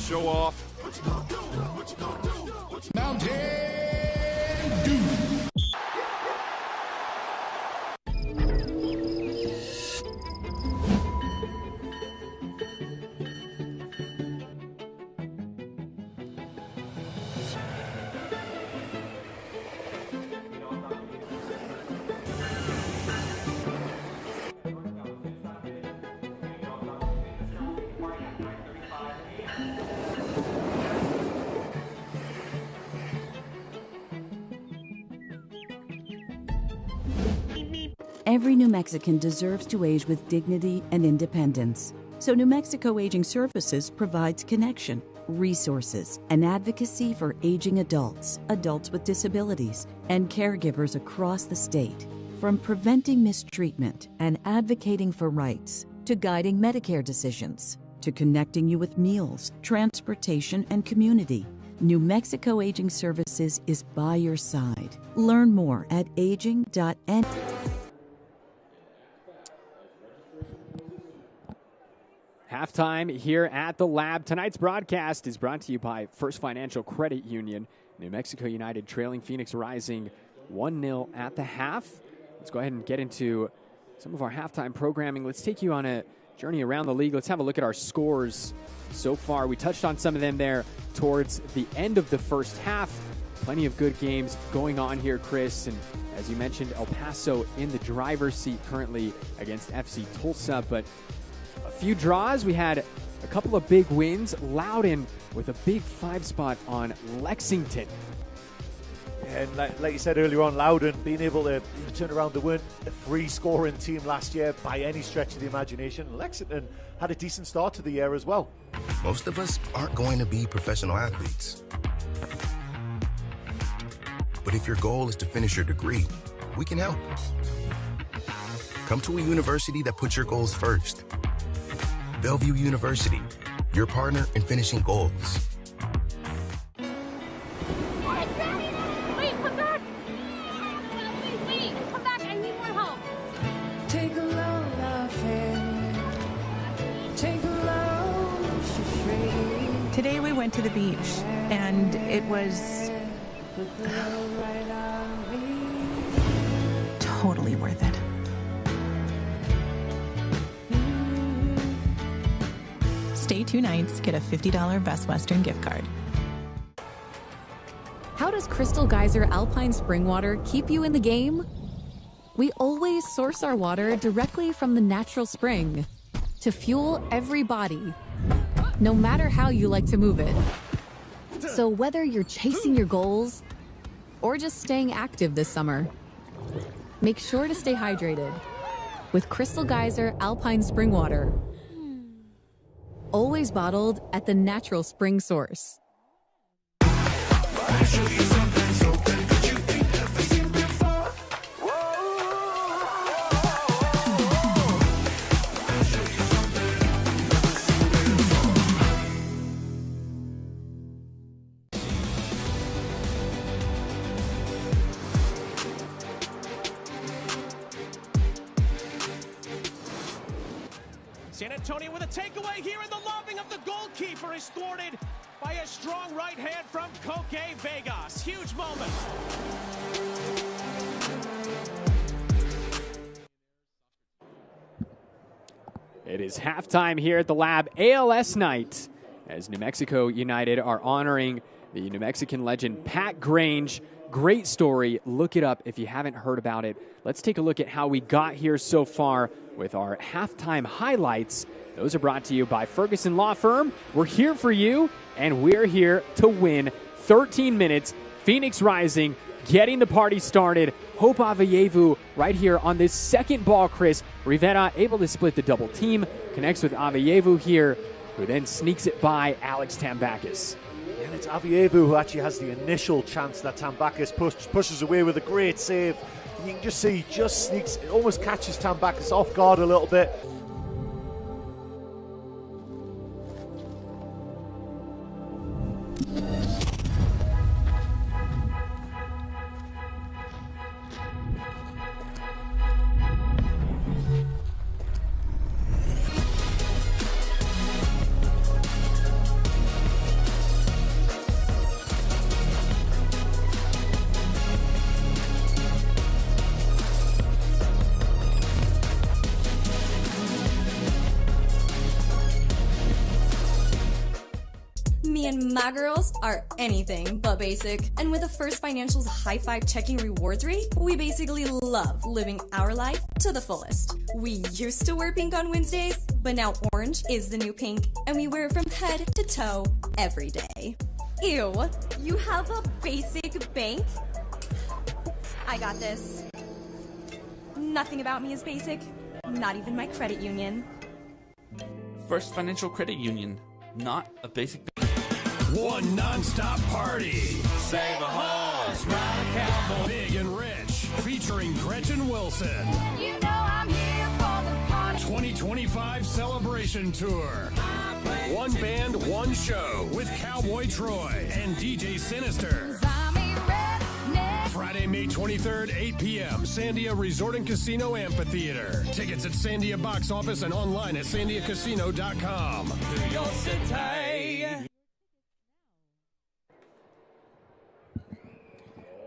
Show off. Mountain Dew. Every New Mexican deserves to age with dignity and independence. So New Mexico Aging Services provides connection, resources, and advocacy for aging adults, adults with disabilities, and caregivers across the state. From preventing mistreatment and advocating for rights, to guiding Medicare decisions, to connecting you with meals, transportation, and community, New Mexico Aging Services is by your side. Learn more at aging.n. Halftime here at the Lab. Tonight's broadcast is brought to you by First Financial Credit Union. New Mexico United trailing Phoenix Rising 1-0 at the half. Let's go ahead and get into some of our halftime programming. Let's take you on a journey around the league. Let's have a look at our scores so far. We touched on some of them there towards the end of the first half. Plenty of good games going on here, Chris. And as you mentioned, El Paso in the driver's seat currently against FC Tulsa. But a few draws. We had a couple of big wins. Loudon with a big 5 spot on Lexington. And like you said earlier on, Loudon being able to turn around the win, a 3-scoring team last year by any stretch of the imagination. Lexington had a decent start to the year as well. Most of us aren't going to be professional athletes. But if your goal is to finish your degree, we can help. Come to a university that puts your goals first. Bellevue University, your partner in finishing goals. Wait, come back! Wait, come back, I need more help. Take a load off him. Take a load for free. Today we went to the beach, and it was Put the love right on me. Totally worth it. Stay 2 nights, get a $50 Best Western gift card. How does Crystal Geyser Alpine Spring Water keep you in the game? We always source our water directly from the natural spring to fuel every body, no matter how you like to move it. So whether you're chasing your goals or just staying active this summer, make sure to stay hydrated with Crystal Geyser Alpine Spring Water. Always bottled at the natural spring source. San Antonio with a takeaway here, and the lobbing of the goalkeeper is thwarted by a strong right hand from Koke Vegas. Huge moment. It is halftime here at the Lab ALS night as New Mexico United are honoring the New Mexican legend Pat Grange. Great story. Look it up if you haven't heard about it. Let's take a look at how we got here so far with our halftime highlights. Those are brought to you by Ferguson Law Firm. We're here for you, and we're here to win. 13 minutes, Phoenix Rising, getting the party started. Hope Aveyevu right here on this second ball, Chris. Rivera able to split the double team, connects with Aveyevu here, who then sneaks it by Alex Tambakis. And it's Aveyevu who actually has the initial chance that Tambakis pushes away with a great save. And you can just see he just sneaks, it almost catches Tambakis off guard a little bit. Me and my girls are anything but basic. And with the First Financial's high five checking rewards rate, we basically love living our life to the fullest. We used to wear pink on Wednesdays, but now orange is the new pink, and we wear it from head to toe every day. Ew, you have a basic bank? I got this. Nothing about me is basic, not even my credit union. First Financial Credit Union, not a basic. One non-stop party. Save a horse, ride a cowboy. Big and Rich, featuring Gretchen Wilson. You know I'm here for the party. 2025 Celebration Tour. One band, one show with Cowboy Troy and DJ Sinister. Friday, May 23rd, 8 p.m., Sandia Resort and Casino Amphitheater. Tickets at Sandia Box Office and online at sandiacasino.com. To your city.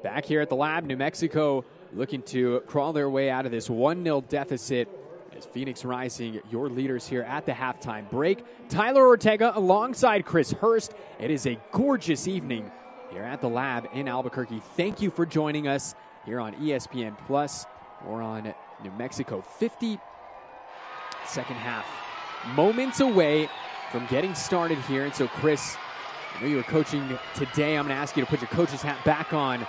Back here at the Lab, New Mexico looking to crawl their way out of this 1-0 deficit as Phoenix Rising, your leaders here at the halftime break. Tyler Ortega alongside Chris Hurst. It is a gorgeous evening here at the Lab in Albuquerque. Thank you for joining us here on ESPN Plus or on New Mexico 50. Second half, moments away from getting started here. And so, Chris, I know you were coaching today. I'm going to ask you to put your coach's hat back on.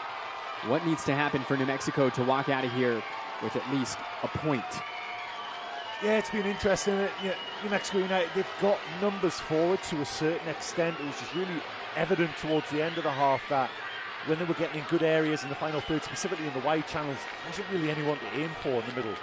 What needs to happen for New Mexico to walk out of here with at least a point? Yeah, it's been interesting. New Mexico United, they've got numbers forward to a certain extent. It was just really evident towards the end of the half that when they were getting in good areas in the final third, specifically in the wide channels, there wasn't really anyone to aim for in the middle.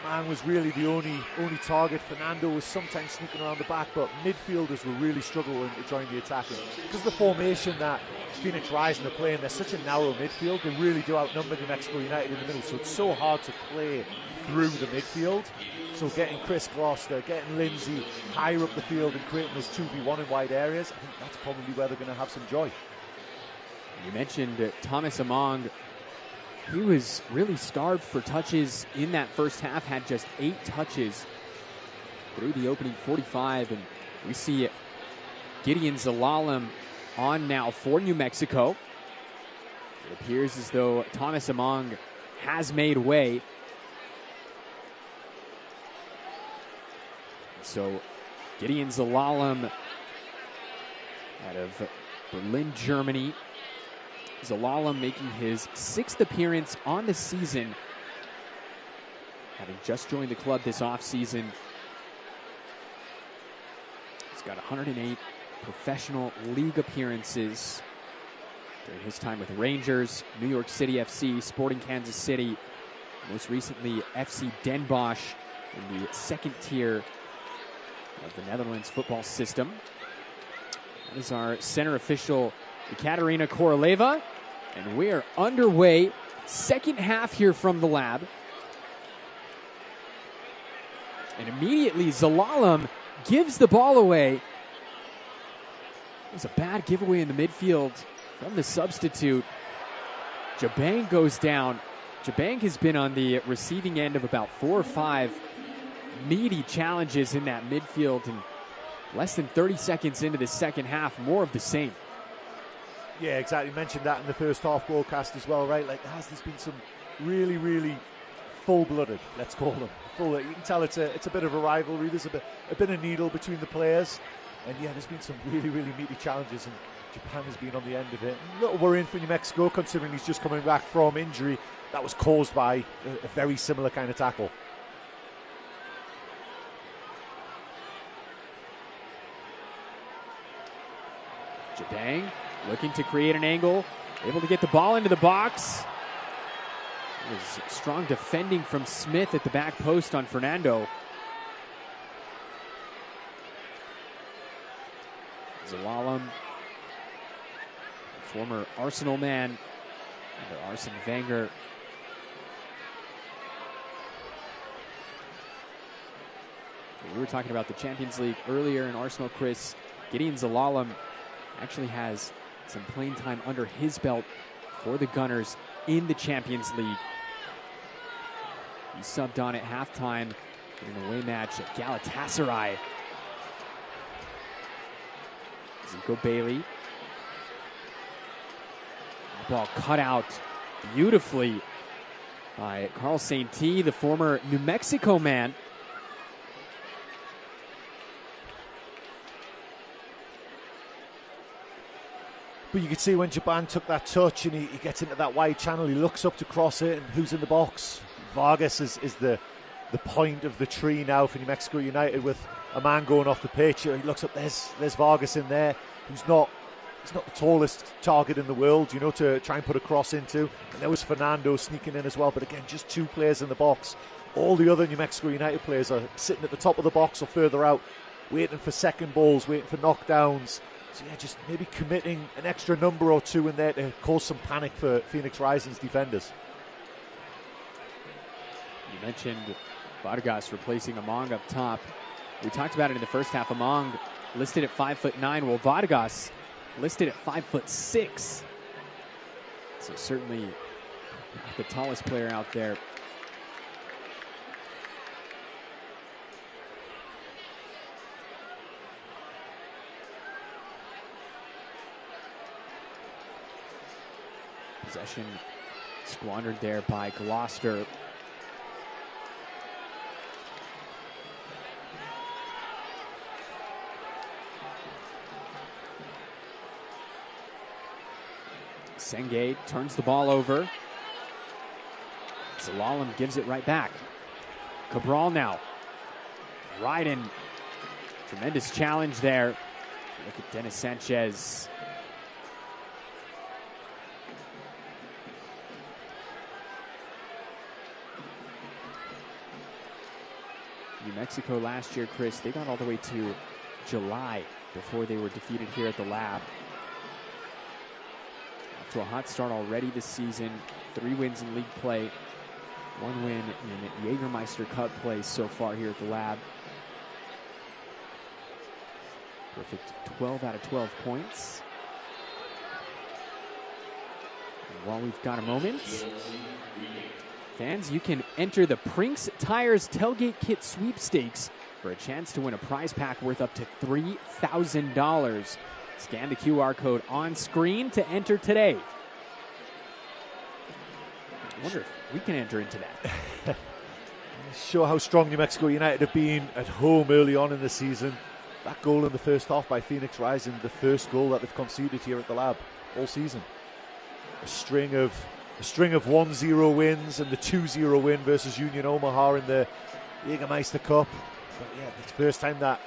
Man was really the only target. Fernando was sometimes sneaking around the back, but midfielders were really struggling to join the attack. And because of the formation that Phoenix Rising are playing, they're such a narrow midfield, they really do outnumber New Mexico United in the middle, so it's so hard to play through the midfield. So getting Chris Gloucester, getting Lindsay higher up the field and creating those 2v1 in wide areas, I think that's probably where they're going to have some joy. You mentioned Thomas Among. He was really starved for touches in that first half, had just 8 touches through the opening 45, and we see Gideon Zelalem on now for New Mexico. It appears as though Thomas Among has made way. So Gideon Zelalem out of Berlin, Germany. Zelalem making his 6th appearance on the season, having just joined the club this offseason. He's got 108 professional league appearances during his time with Rangers, New York City FC, Sporting Kansas City, most recently FC Den Bosch in the 2nd tier of the Netherlands football system. That is our center official, Katarina Koroleva, and we are underway. Second half here from the lab. And immediately Zelalem gives the ball away. It was a bad giveaway in the midfield from the substitute. Jabang goes down. Jabang has been on the receiving end of about 4 or 5 meaty challenges in that midfield, and less than 30 seconds into the second half, more of the same. Yeah, exactly. You mentioned that in the first half broadcast as well, right? Like, there's been some really, really full-blooded, let's call them. You can tell it's a bit of a rivalry. There's a bit of needle between the players. And yeah, there's been some really, really meaty challenges, and Japan has been on the end of it. A little worrying for New Mexico, considering he's just coming back from injury that was caused by a very similar kind of tackle. Jabang looking to create an angle, able to get the ball into the box. It was strong defending from Smith at the back post on Fernando. Zelalem, former Arsenal man under Arsene Wenger. We were talking about the Champions League earlier in Arsenal, Chris. Gideon Zelalem actually has some playing time under his belt for the Gunners in the Champions League. He subbed on at halftime in an away match at Galatasaray. Zico Bailey. The ball cut out beautifully by Carl Saint-T, the former New Mexico man. But you could see when Jabang took that touch and he gets into that wide channel, he looks up to cross it, and who's in the box? Vargas is the point of the tree now for New Mexico United, with a man going off the pitch. He looks up, there's Vargas in there, who's not the tallest target in the world, you know, to try and put a cross into. And there was Fernando sneaking in as well, but again, just 2 players in the box. All the other New Mexico United players are sitting at the top of the box or further out, waiting for second balls, waiting for knockdowns. So yeah, just maybe committing an extra number or 2 in there to cause some panic for Phoenix Rising's defenders. You mentioned Vargas replacing Among up top. We talked about it in the first half. Among listed at 5'9", while Vargas listed at 5'6". So certainly not the tallest player out there. Possession squandered there by Gloucester. Senge turns the ball over. Zelalem gives it right back. Cabral now. Ryden. Tremendous challenge there. Look at Dennis Sanchez. New Mexico last year, Chris, they got all the way to July before they were defeated here at the Lab. Off to a hot start already this season. 3 wins in league play. 1 win in Jägermeister Cup play so far here at the Lab. Perfect 12 out of 12 points. while we've got a moment, fans, you can enter the Prinks Tires Tailgate Kit Sweepstakes for a chance to win a prize pack worth up to $3,000. Scan the QR code on screen to enter today. I wonder if we can enter into that. Show how strong New Mexico United have been at home early on in the season. That goal in the first half by Phoenix Rising, the first goal that they've conceded here at the Lab all season. A string of 1-0 wins and the 2-0 win versus Union Omaha in the Jägermeister Cup. But yeah, it's the first time that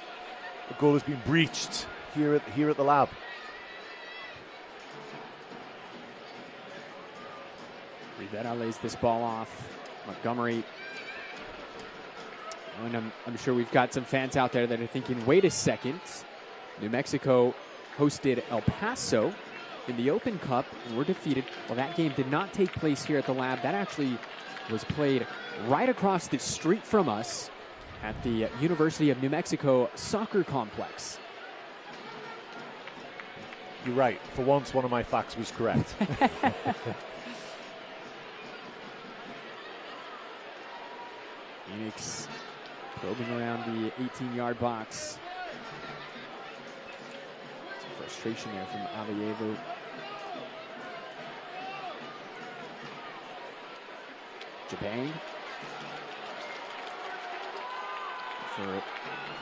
a goal has been breached here at the Lab. Rivera lays this ball off. Montgomery. And I'm sure we've got some fans out there that are thinking, wait a second. New Mexico hosted El Paso in the Open Cup and were defeated. Well, that game did not take place here at the Lab. That actually was played right across the street from us at the University of New Mexico Soccer Complex. You're right. For once, one of my facts was correct. Phoenix probing around the 18-yard box. Some frustration there from Alievo. Jabang. For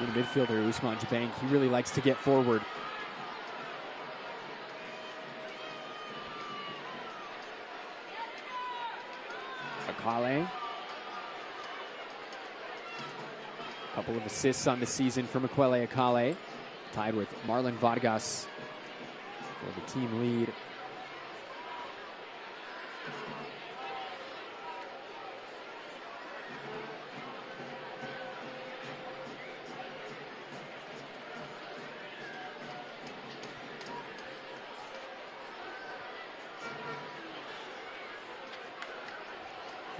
the midfielder, Usman Jabang, he really likes to get forward. Akale. A couple of assists on the season for Miquele Akale, tied with Marlon Vargas for the team lead.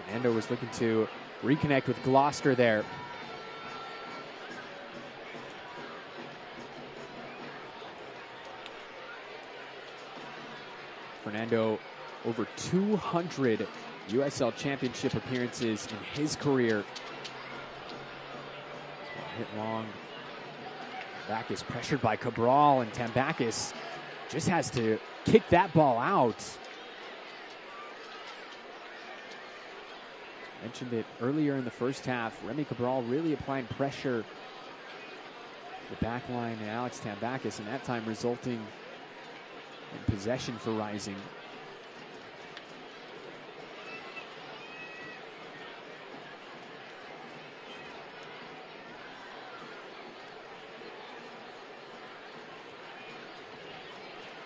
Fernando was looking to reconnect with Gloucester there. Fernando, over 200 USL Championship appearances in his career. Hit long. Tambakis pressured by Cabral, and Tambakis just has to kick that ball out. Mentioned it earlier in the first half. Remy Cabral really applying pressure. The back line and Alex Tambakis, and that time resulting in possession for Rising.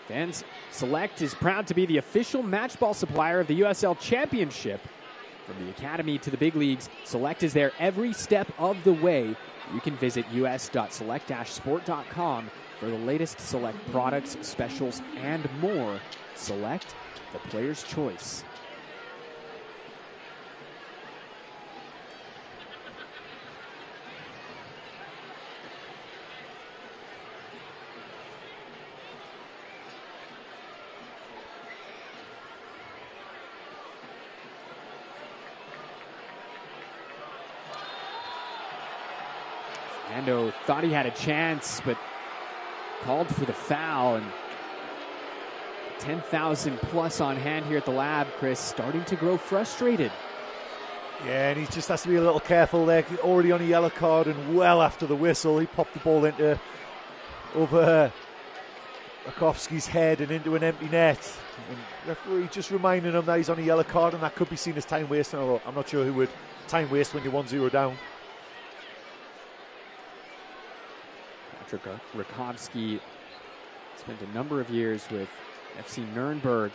Fans, Select is proud to be the official match ball supplier of the USL Championship. From the academy to the big leagues, Select is there every step of the way. You can visit us.select-sport.com for the latest Select products, specials, and more. Select, the player's choice. Fernando thought he had a chance, but called for the foul, and 10,000 plus on hand here at the Lab. Chris starting to grow frustrated. Yeah, and he just has to be a little careful there. Already on a yellow card and well after the whistle. He popped the ball over Rakowski's head and into an empty net. And referee just reminding him that he's on a yellow card, and that could be seen as time wasting. Although I'm not sure who would time waste when you're 1-0 down. Rakowski spent a number of years with FC Nuremberg,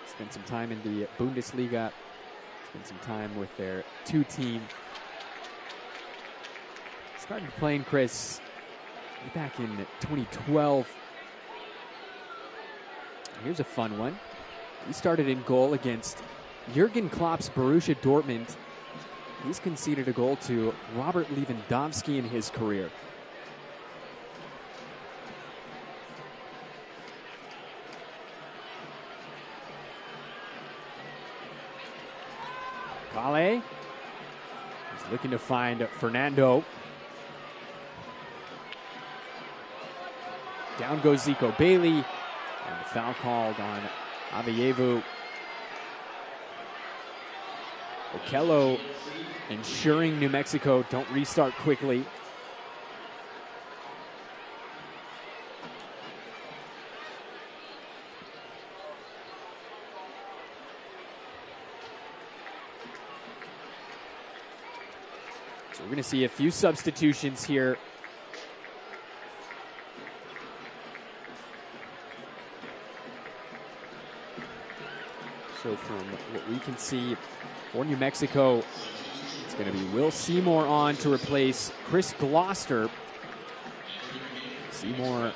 spent some time in the Bundesliga, spent some time with their 2 team. Started playing, Chris, back in 2012. Here's a fun one. He started in goal against Jurgen Klopp's Borussia Dortmund. He's conceded a goal to Robert Lewandowski in his career. Kale is looking to find Fernando. Down goes Zico Bailey, and the foul called on Aveyevu. Okello ensuring New Mexico don't restart quickly. So we're going to see a few substitutions here. So from what we can see for New Mexico, it's going to be Will Seymour on to replace Chris Gloucester. Seymour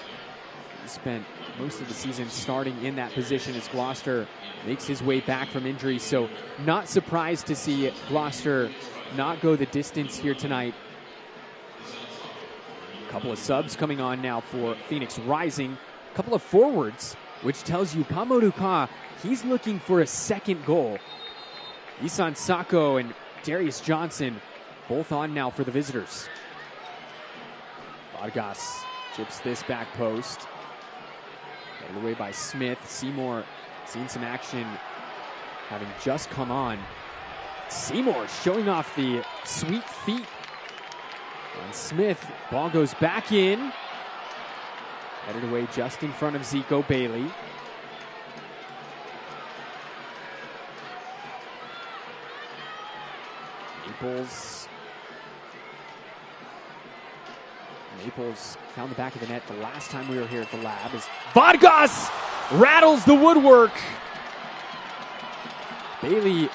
spent most of the season starting in that position as Gloucester makes his way back from injury. So not surprised to see Gloucester not go the distance here tonight. A couple of subs coming on now for Phoenix Rising. A couple of forwards, which tells you Pamoduka, he's looking for a second goal. Isan Sako and Darius Johnson both on now for the visitors. Vargas chips this back post. Headed away by Smith. Seymour seen some action having just come on. Seymour showing off the sweet feet on Smith. Ball goes back in. Headed away just in front of Zico Bailey. Naples found the back of the net the last time we were here at the lab as Vargas rattles the woodwork. Bailey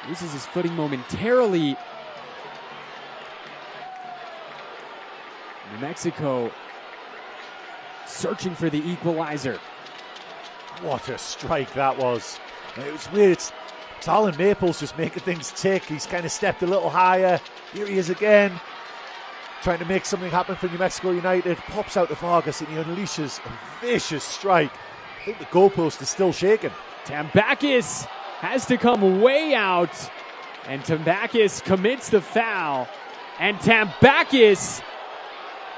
loses his footing momentarily. New Mexico searching for the equalizer. What a strike that was. It was weird. It's Alan Maples just making things tick. He's kind of stepped a little higher. Here he is again, trying to make something happen for New Mexico United. Pops out to Vargas and he unleashes a vicious strike. I think the goalpost is still shaking. Tambakis has to come way out, and Tambakis commits the foul, and Tambakis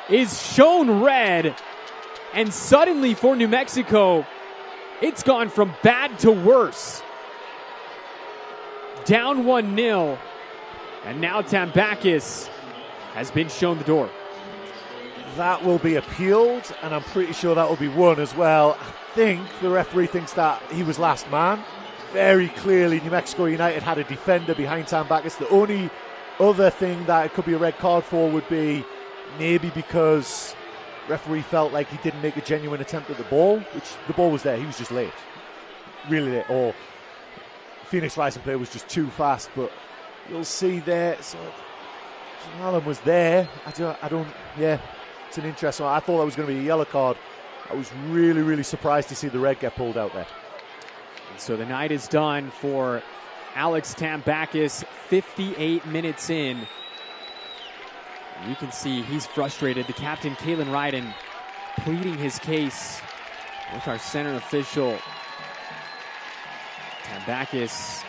is shown red, and suddenly for New Mexico, it's gone from bad to worse. Down 1-0, and now Tambakis has been shown the door. That will be appealed, and I'm pretty sure that will be won as well. I think the referee thinks that he was last man. Very clearly, New Mexico United had a defender behind Tambakis. The only other thing that it could be a red card for would be maybe because referee felt like he didn't make a genuine attempt at the ball, which the ball was there. He was just late. Really late. Or Phoenix Rising player was just too fast, but you'll see there. So Alan was there. I don't, yeah, it's an interesting one. I thought that was going to be a yellow card. I was really, really surprised to see the red get pulled out there. And so the night is done for Alex Tambakis, 58 minutes in. You can see he's frustrated. The captain, Kalen Ryden, pleading his case with our center official. Tambakis,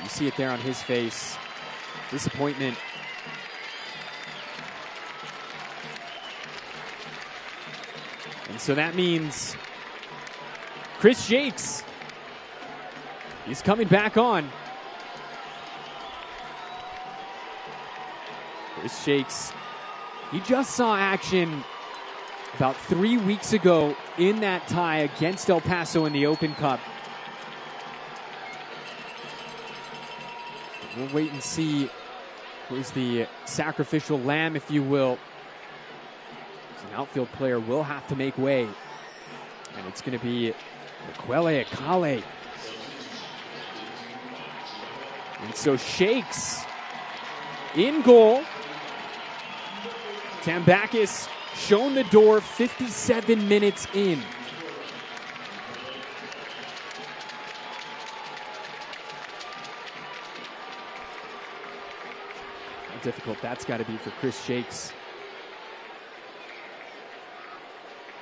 you see it there on his face. Disappointment. And so that means Chris Jakes, he's coming back on. Chris Jakes, he just saw action about 3 weeks ago in that tie against El Paso in the Open Cup. We'll wait and see who's the sacrificial lamb, if you will. An outfield player will have to make way. And it's going to be Miquele Akale. And so Shakes in goal. Tambakis shown the door 57 minutes in. How difficult that's got to be for Chris Shakes.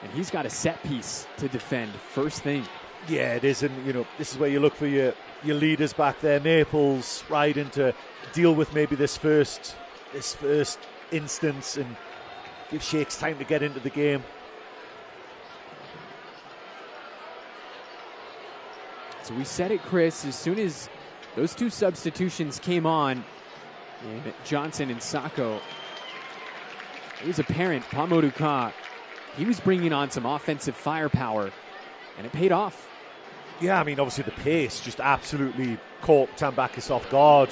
And he's got a set piece to defend first thing. Yeah, it is, and you know, this is where you look for your your leaders back there, Maples, Ryden, to deal with maybe this first instance and give Shakes time to get into the game. So we said it, Chris, as soon as those two substitutions came on, and Johnson and Sacco, it was apparent Pamoduka, he was bringing on some offensive firepower, and it paid off. Yeah, I mean, obviously the pace just absolutely caught Tambakis off guard.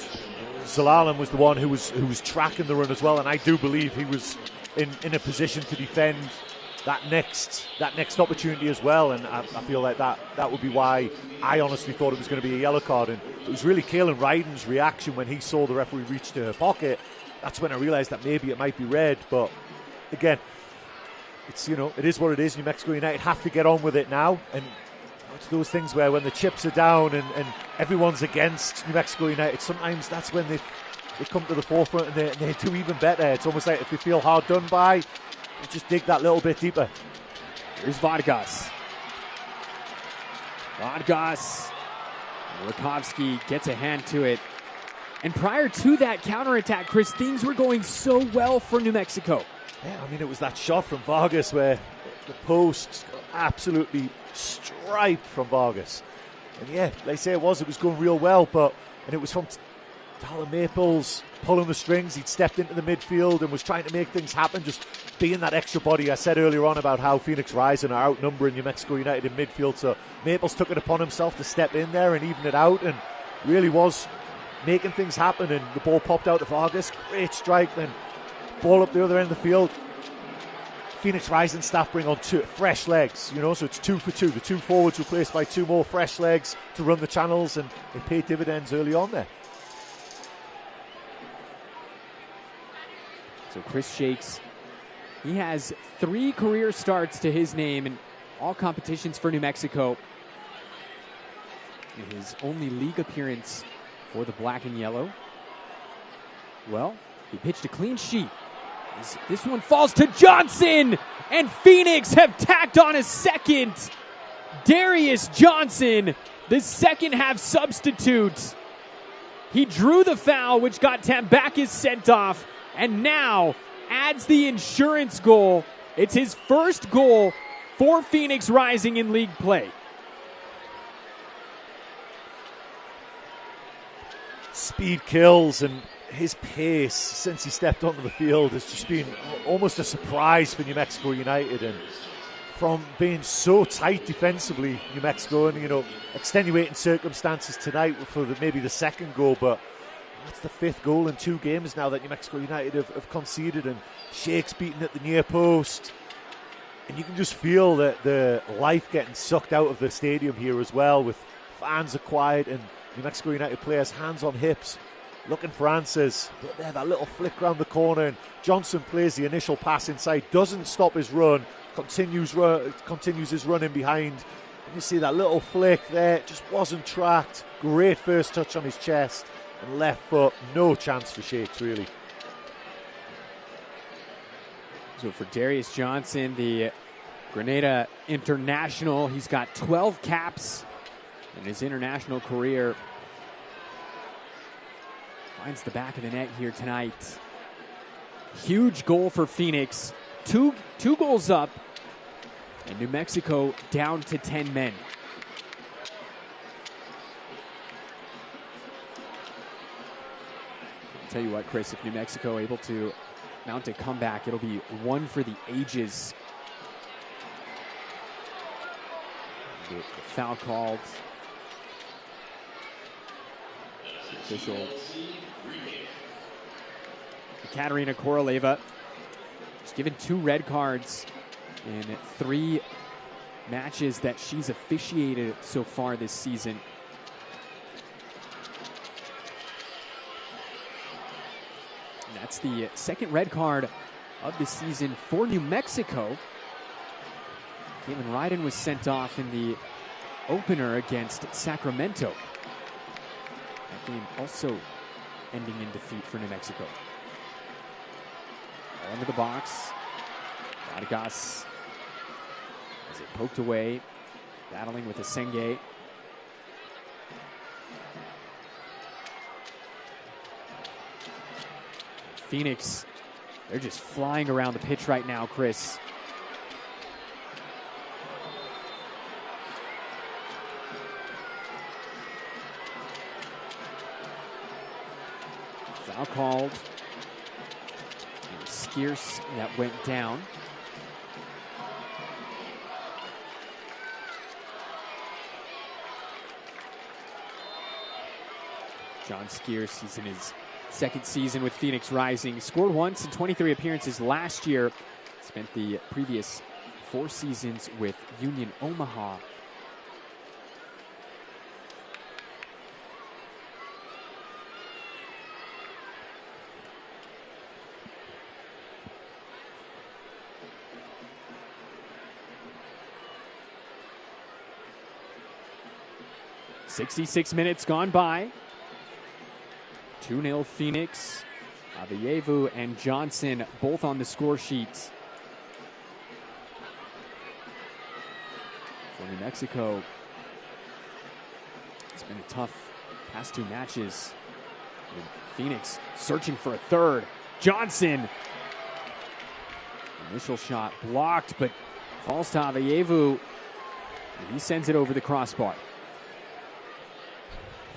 Zelalem was the one who was tracking the run as well, and I do believe he was in a position to defend that next opportunity as well. And I feel like that would be why I honestly thought it was going to be a yellow card. And it was really Kaelin Ryden's reaction when he saw the referee reach to her pocket. That's when I realised that maybe it might be red. But again, it's, it is what it is. New Mexico United have to get on with it now, and it's those things where when the chips are down and everyone's against New Mexico United, sometimes that's when they come to the forefront and they do even better. It's almost like if they feel hard done by, they just dig that little bit deeper. Here's Vargas. Rakovsky gets a hand to it. And prior to that counterattack, Chris, things were going so well for New Mexico. Yeah, I mean, it was that shot from Vargas where the post absolutely striped from Vargas. And yeah, they say it was going real well, and it was from Tyler Maples pulling the strings. He'd stepped into the midfield and was trying to make things happen, just being that extra body. I said earlier on about how Phoenix Rising are outnumbering New Mexico United in midfield, so Maples took it upon himself to step in there and even it out, and really was making things happen. And the ball popped out to Vargas, great strike, then ball up the other end of the field. Phoenix Rising staff bring on two fresh legs, so it's 2 for 2. The two forwards replaced by two more fresh legs to run the channels, and they paid dividends early on there. So Chris Shakes, he has 3 career starts to his name in all competitions for New Mexico. In his only league appearance for the black and yellow, well, he pitched a clean sheet. This one falls to Johnson, and Phoenix have tacked on a second. Darius Johnson, the second half substitute. He drew the foul, which got Tambakis sent off, and now adds the insurance goal. It's his first goal for Phoenix Rising in league play. Speed kills, and his pace since he stepped onto the field has just been almost a surprise for New Mexico United. And from being so tight defensively, New Mexico, and extenuating circumstances tonight for maybe the second goal, but that's the 5th goal in 2 games now that New Mexico United have conceded, and Shakes beaten at the near post. And you can just feel that the life getting sucked out of the stadium here as well, with fans are quiet and New Mexico United players hands on hips, looking for answers. But there, that little flick round the corner, and Johnson plays the initial pass inside, doesn't stop his run, continues his run in behind. And you see that little flick there, just wasn't tracked. Great first touch on his chest and left foot, no chance for Shakes really. So for Darius Johnson, the Grenada international, he's got 12 caps in his international career. Finds the back of the net here tonight. Huge goal for Phoenix. Two goals up, and New Mexico down to 10 men. I'll tell you what, Chris, if New Mexico able to mount a comeback, it'll be one for the ages. The foul called. The official. Katerina Koroleva. She's given 2 red cards in 3 matches that she's officiated so far this season. And that's the 2nd red card of the season for New Mexico. Caitlin Ryden was sent off in the opener against Sacramento. That game also ending in defeat for New Mexico. Ball into the box. Vargas has it poked away, battling with Asenge. Phoenix, they're just flying around the pitch right now, Chris. Foul called. It was Skeers that went down. John Skeers, he's in his second season with Phoenix Rising. Scored once in 23 appearances last year. Spent the previous 4 seasons with Union Omaha. "66 minutes gone by. 2-0 Phoenix. Avayevu and Johnson both on the score sheets. For New Mexico, it's been a tough past 2 matches. With Phoenix searching for a third. Johnson. Initial shot blocked, but falls to Avayevu. He sends it over the crossbar.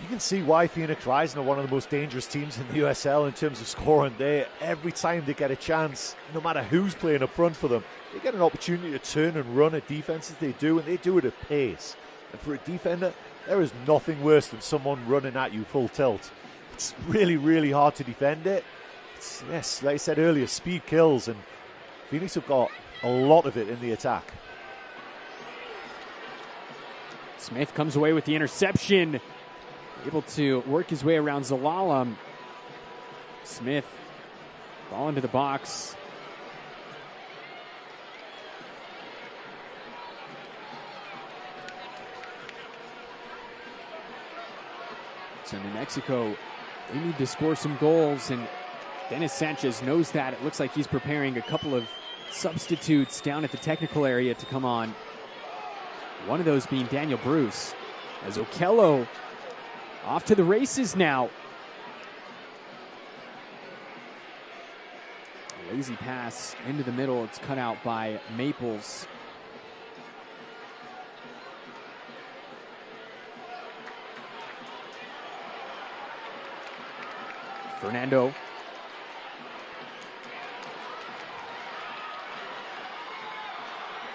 You can see why Phoenix Rising are one of the most dangerous teams in the USL in terms of scoring. Every time they get a chance, no matter who's playing up front for them, they get an opportunity to turn and run at defenses. They do, and they do it at pace. And for a defender, there is nothing worse than someone running at you full tilt. It's really, really hard to defend it. Yes, like I said earlier, speed kills, and Phoenix have got a lot of it in the attack. Smith comes away with the interception. Able to work his way around Zalalem. Smith, ball into the box. So New Mexico, they need to score some goals, and Dennis Sanchez knows that. It looks like he's preparing a couple of substitutes down at the technical area to come on. One of those being Daniel Bruce, as Okello off to the races now. A lazy pass into the middle. It's cut out by Maples. Fernando.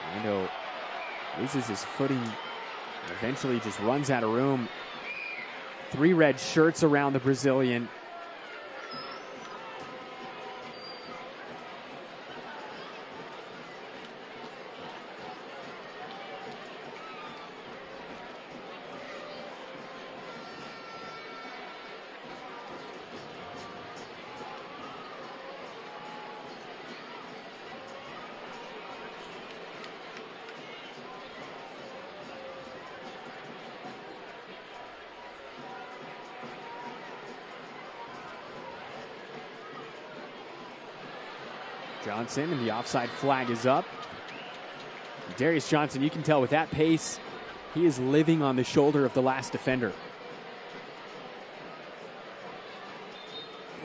Fernando loses his footing and eventually just runs out of room. 3 red shirts around the Brazilian. Johnson, and the offside flag is up. Darius Johnson, you can tell with that pace, he is living on the shoulder of the last defender.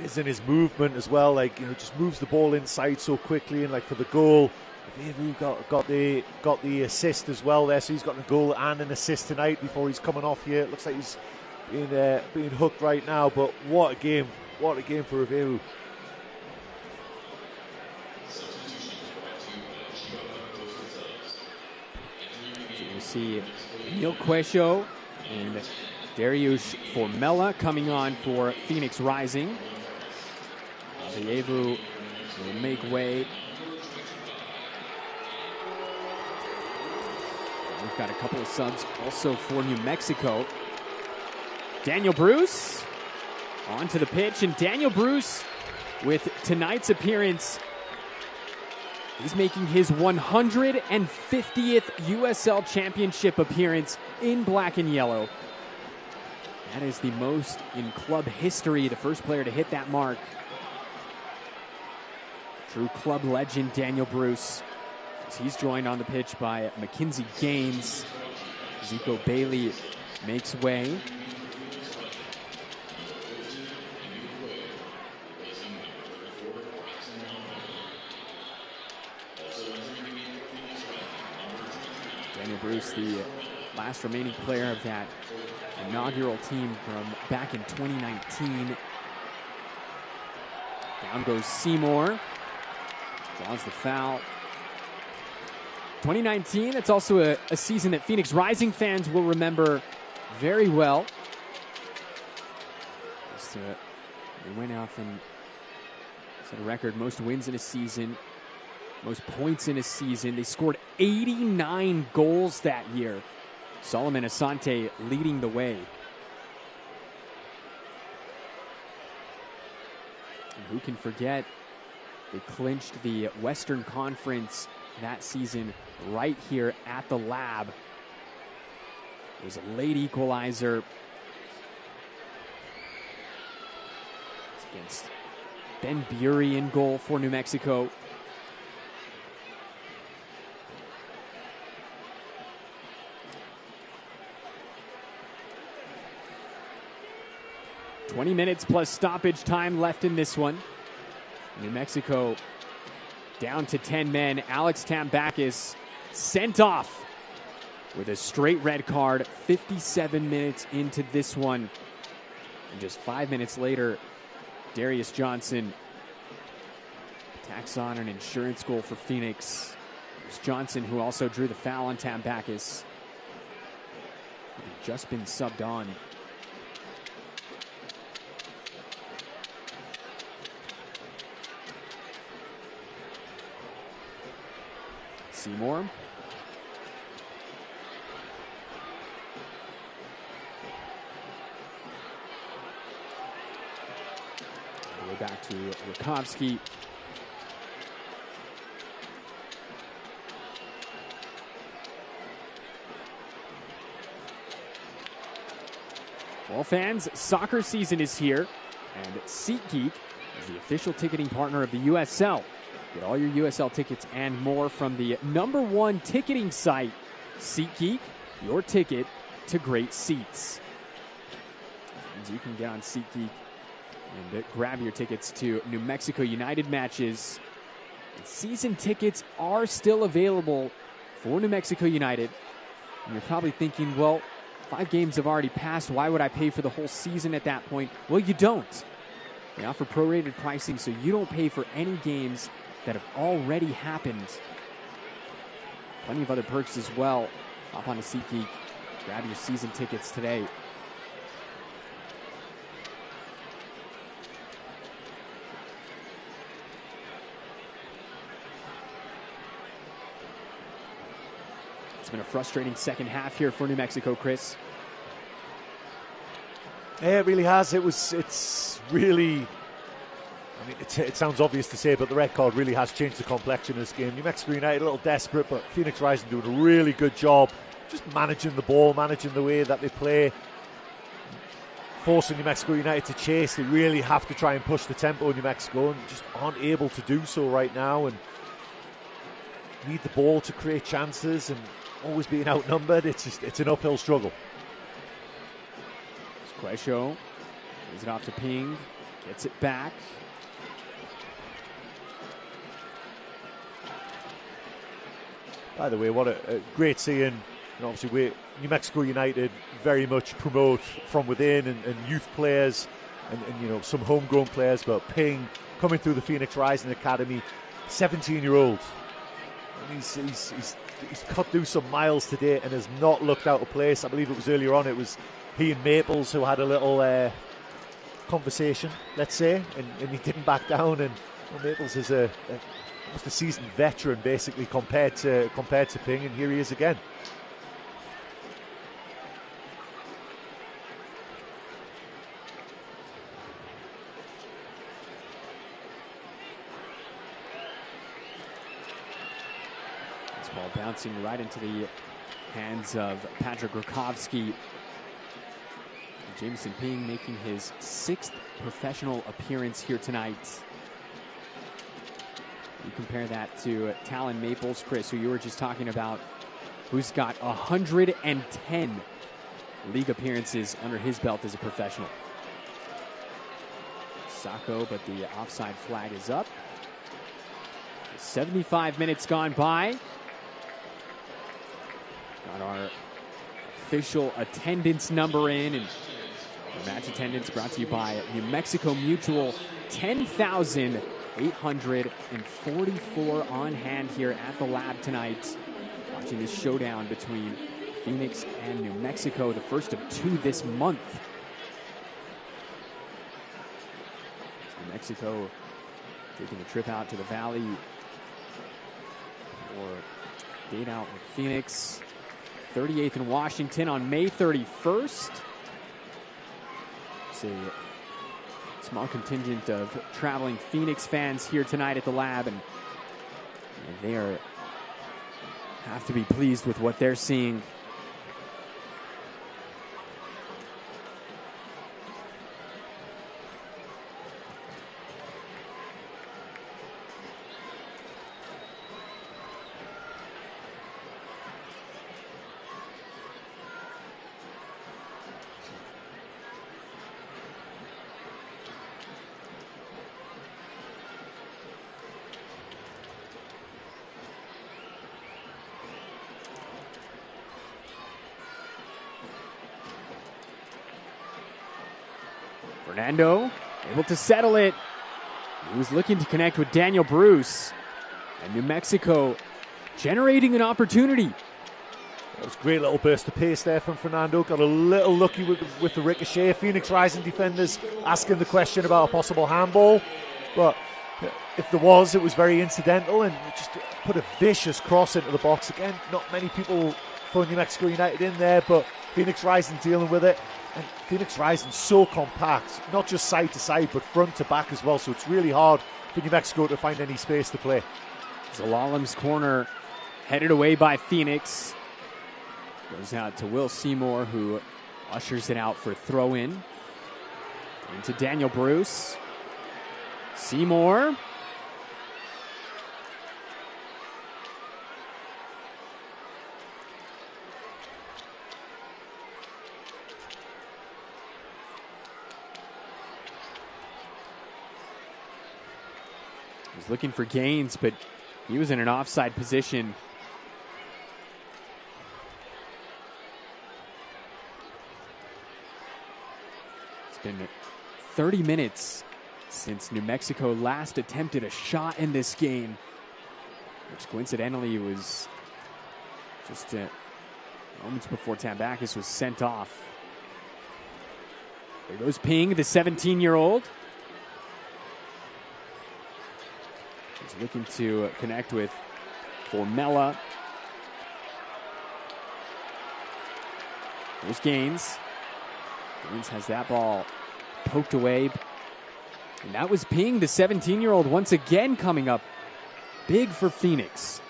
Is in his movement as well, just moves the ball inside so quickly, and for the goal, he got the assist as well there, so he's got a goal and an assist tonight before he's coming off here. It looks like he's being hooked right now, but what a game for Averu. See Neil Quesho and Dariusz Formella coming on for Phoenix Rising. Avayevu will make way. We've got a couple of subs also for New Mexico. Daniel Bruce onto the pitch, and Daniel Bruce with tonight's appearance, he's making his 150th USL Championship appearance in black and yellow. That is the most in club history, the first player to hit that mark. True club legend Daniel Bruce. As he's joined on the pitch by Mackenzie Gaines. Zico Bailey makes way. Bruce, the last remaining player of that inaugural team from back in 2019. Down goes Seymour. Draws the foul. 2019, that's also a season that Phoenix Rising fans will remember very well. They went off and set a record, most wins in a season, most points in a season. They scored 89 goals that year. Solomon Asante leading the way. And who can forget, they clinched the Western Conference that season right here at the Lab. It was a late equalizer against Ben Bury in goal for New Mexico. "20 minutes plus stoppage time left in this one. New Mexico down to 10 men. Alex Tambakis sent off with a straight red card 57 minutes into this one. And just 5 minutes later, Darius Johnson tacks on an insurance goal for Phoenix. It was Johnson who also drew the foul on Tambakis. He'd just been subbed on. Seymour. Go back to Rakovsky. Well, fans, soccer season is here, and SeatGeek is the official ticketing partner of the USL. Get all your USL tickets and more from the #1 ticketing site, SeatGeek, your ticket to great seats. And you can get on SeatGeek and grab your tickets to New Mexico United matches. And season tickets are still available for New Mexico United. And you're probably thinking, well, 5 games have already passed. Why would I pay for the whole season at that point? Well, you don't. They offer prorated pricing, so you don't pay for any games that have already happened. Plenty of other perks as well. Hop on to SeatGeek. Grab your season tickets today. It's been a frustrating second half here for New Mexico, Chris. Yeah, it really has. It's really... I mean, it sounds obvious to say, but the red card really has changed the complexion of this game. New Mexico United a little desperate, but Phoenix Rising doing a really good job just managing the ball, managing the way that they play, forcing New Mexico United to chase. They really have to try and push the tempo in New Mexico and just aren't able to do so right now, and need the ball to create chances, and always being outnumbered. It's an uphill struggle. Quesho gives it off to Ping, gets it back. By the way, what a great seeing. And obviously, New Mexico United very much promote from within, and youth players, and some homegrown players. But Ping coming through the Phoenix Rising Academy, 17-year-old. He's cut through some miles today and has not looked out of place. I believe it was earlier on. It was he and Maples who had a little conversation, let's say, and he didn't back down. And Maples is almost a seasoned veteran, basically, compared to Ping, and here he is again. This ball bouncing right into the hands of Patrick Rakovsky. Jameson Ping making his 6th professional appearance here tonight. You compare that to Talon Maples, Chris, who you were just talking about, who's got 110 league appearances under his belt as a professional. Sacco, but the offside flag is up. 75 minutes gone by. Got our official attendance number in, and match attendance brought to you by New Mexico Mutual. 10,844 on hand here at the Lab tonight. Watching this showdown between Phoenix and New Mexico, the first of two this month. New Mexico taking a trip out to the Valley for date out with Phoenix. 38th in Washington on May 31st. It's a small contingent of traveling Phoenix fans here tonight at the Lab, and they have to be pleased with what they're seeing. Fernando able to settle it. He was looking to connect with Daniel Bruce. And New Mexico generating an opportunity. That was a great little burst of pace there from Fernando. Got a little lucky with the ricochet. Phoenix Rising defenders asking the question about a possible handball. But if there was, it was very incidental, and just put a vicious cross into the box. Again, not many people for New Mexico United in there, but Phoenix Rising dealing with it. And Phoenix Rising so compact, not just side to side, but front to back as well. So it's really hard for New Mexico to find any space to play. Zalalam's corner headed away by Phoenix. Goes out to Will Seymour, who ushers it out for throw-in. Into Daniel Bruce. Seymour. Was looking for gains, but he was in an offside position. It's been 30 minutes since New Mexico last attempted a shot in this game, which coincidentally was just moments before Tambakis was sent off. There goes Ping, the 17-year-old. He's looking to connect with Formella. There's Gaines. Gaines has that ball poked away. And that was Ping, the 17-year-old, once again coming up big for Phoenix.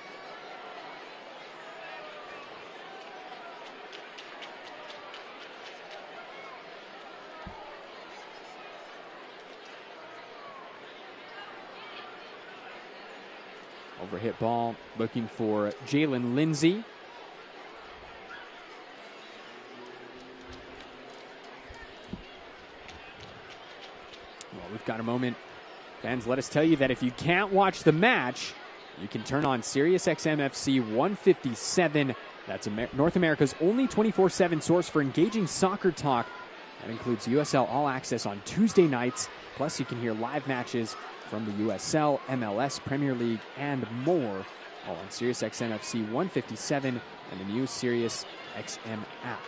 Overhit ball, looking for Jalen Lindsay. Well, we've got a moment. Fans, let us tell you that if you can't watch the match, you can turn on SiriusXM FC 157. That's North America's only 24/7 source for engaging soccer talk. That includes USL All Access on Tuesday nights. Plus, you can hear live matches from the USL, MLS, Premier League, and more, all on SiriusXM FC 157 and the new SiriusXM app.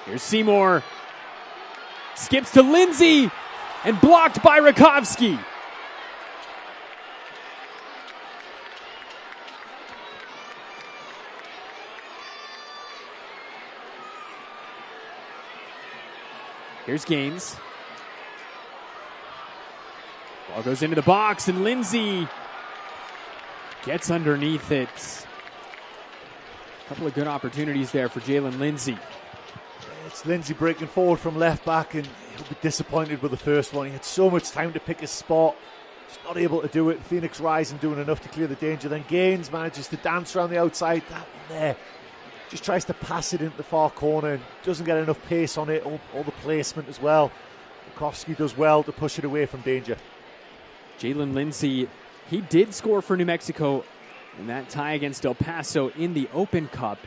Here's Seymour. Skips to Lindsay and blocked by Rakovsky. Here's Gaines. Ball goes into the box and Lindsay gets underneath it. A couple of good opportunities there for Jalen Lindsay. It's Lindsay breaking forward from left back, and he'll be disappointed with the first one. He had so much time to pick his spot, Just not able to do it. Phoenix Rising doing enough to clear the danger. Then Gaines manages to dance around the outside. That one there. Just tries to pass it into the far corner and doesn't get enough pace on it, or the placement as well. Bukowski does well to push it away from danger. Jalen Lindsay, he did score for New Mexico in that tie against El Paso in the Open Cup.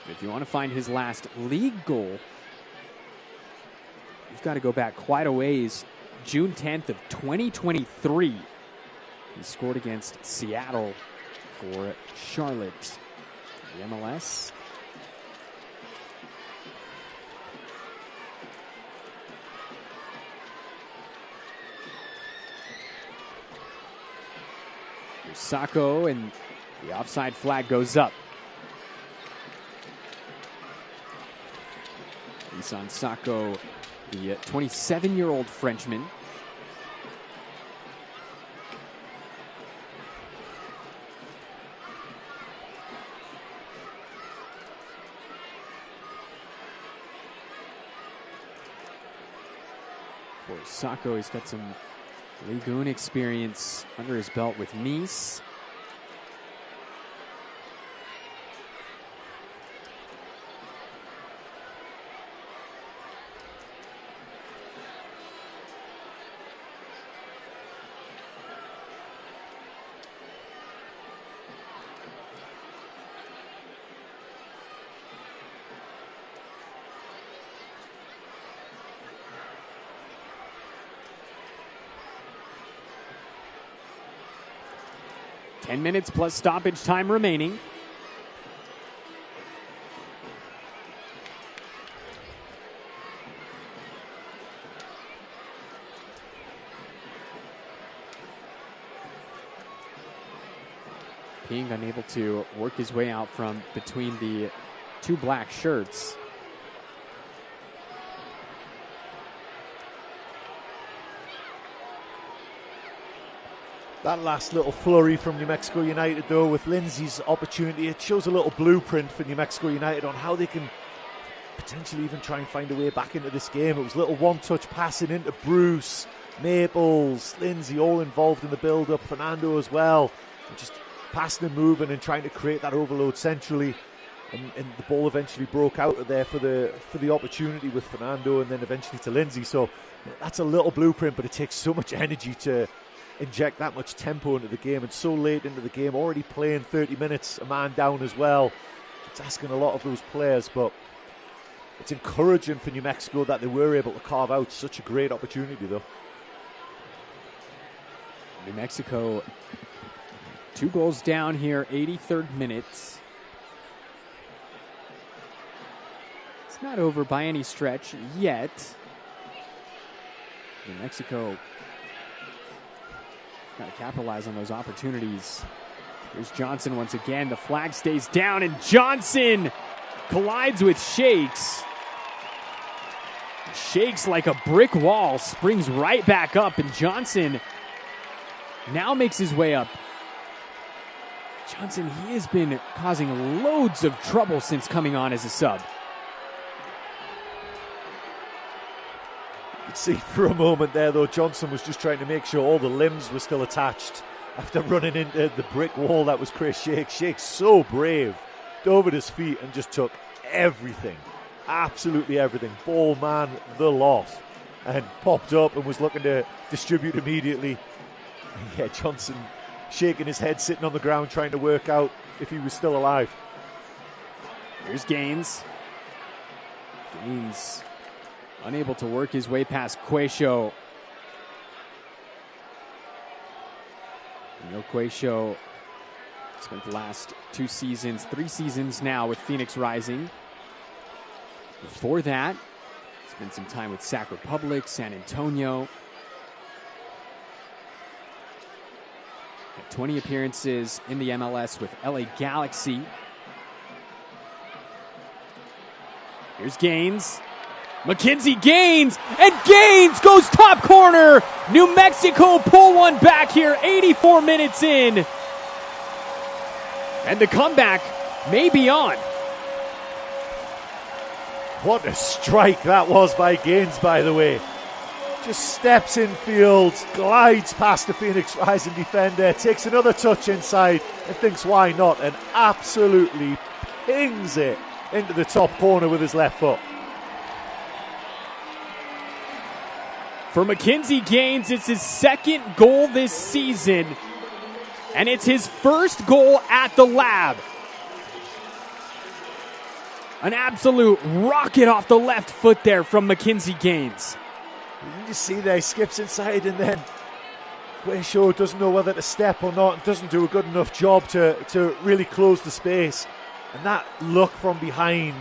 If you want to find his last league goal, you've got to go back quite a ways. June 10th of 2023. He scored against Seattle for Charlotte, the MLS. Here's Sacco, and the offside flag goes up. Isan Sacco, the 27-year-old Frenchman. For Sacco, he's got some Ligue 1 experience under his belt with Nice. Ten minutes plus stoppage time remaining. Being unable to work his way out from between the two black shirts. That last little flurry from New Mexico United, though, with Lindsay's opportunity, it shows a little blueprint for New Mexico United on how they can potentially even try and find a way back into this game. It was little one-touch passing into Bruce, Maples, Lindsay, all involved in the build-up, Fernando as well. And just passing and moving and trying to create that overload centrally. And the ball eventually broke out of there for the opportunity with Fernando and then eventually to Lindsay. So that's a little blueprint, but it takes so much energy to inject that much tempo into the game, and so late into the game, already playing 30 minutes, a man down as well. It's asking a lot of those players, but it's encouraging for New Mexico that they were able to carve out such a great opportunity, though. New Mexico, 2 goals down here, 83rd minute. It's not over by any stretch yet. New Mexico got to capitalize on those opportunities. Here's Johnson once again. The flag stays down, and Johnson collides with Shakes. Shakes like a brick wall, springs right back up, and Johnson now makes his way up. Johnson, he has been causing loads of trouble since coming on as a sub. You could see for a moment there, though, Johnson was just trying to make sure all the limbs were still attached after running into the brick wall that was Chris Shakes. Shakes so brave, dove at his feet and just took everything, absolutely everything. Ball man, the loss, and popped up and was looking to distribute immediately. And yeah, Johnson shaking his head, sitting on the ground, trying to work out if he was still alive. Here's Gaines. Gaines unable to work his way past Quayshow. Neil Quayshow spent the last 3 seasons now with Phoenix Rising. Before that, spent some time with Sac Republic, San Antonio. Had 20 appearances in the MLS with LA Galaxy. Here's Gaines. McKenzie Gaines, and Gaines goes top corner. New Mexico pull one back here, 84 minutes in. And the comeback may be on. What a strike that was by Gaines, by the way. just steps in field, glides past the Phoenix Rising defender, takes another touch inside and thinks why not, and absolutely pings it into the top corner with his left foot. For Mackenzie Gaines, it's his second goal this season, and it's his first goal at the Lab. An absolute rocket off the left foot there from Mackenzie Gaines. You can just see there, he skips inside and then Quayshaw doesn't know whether to step or not and doesn't do a good enough job to really close the space. And that look from behind,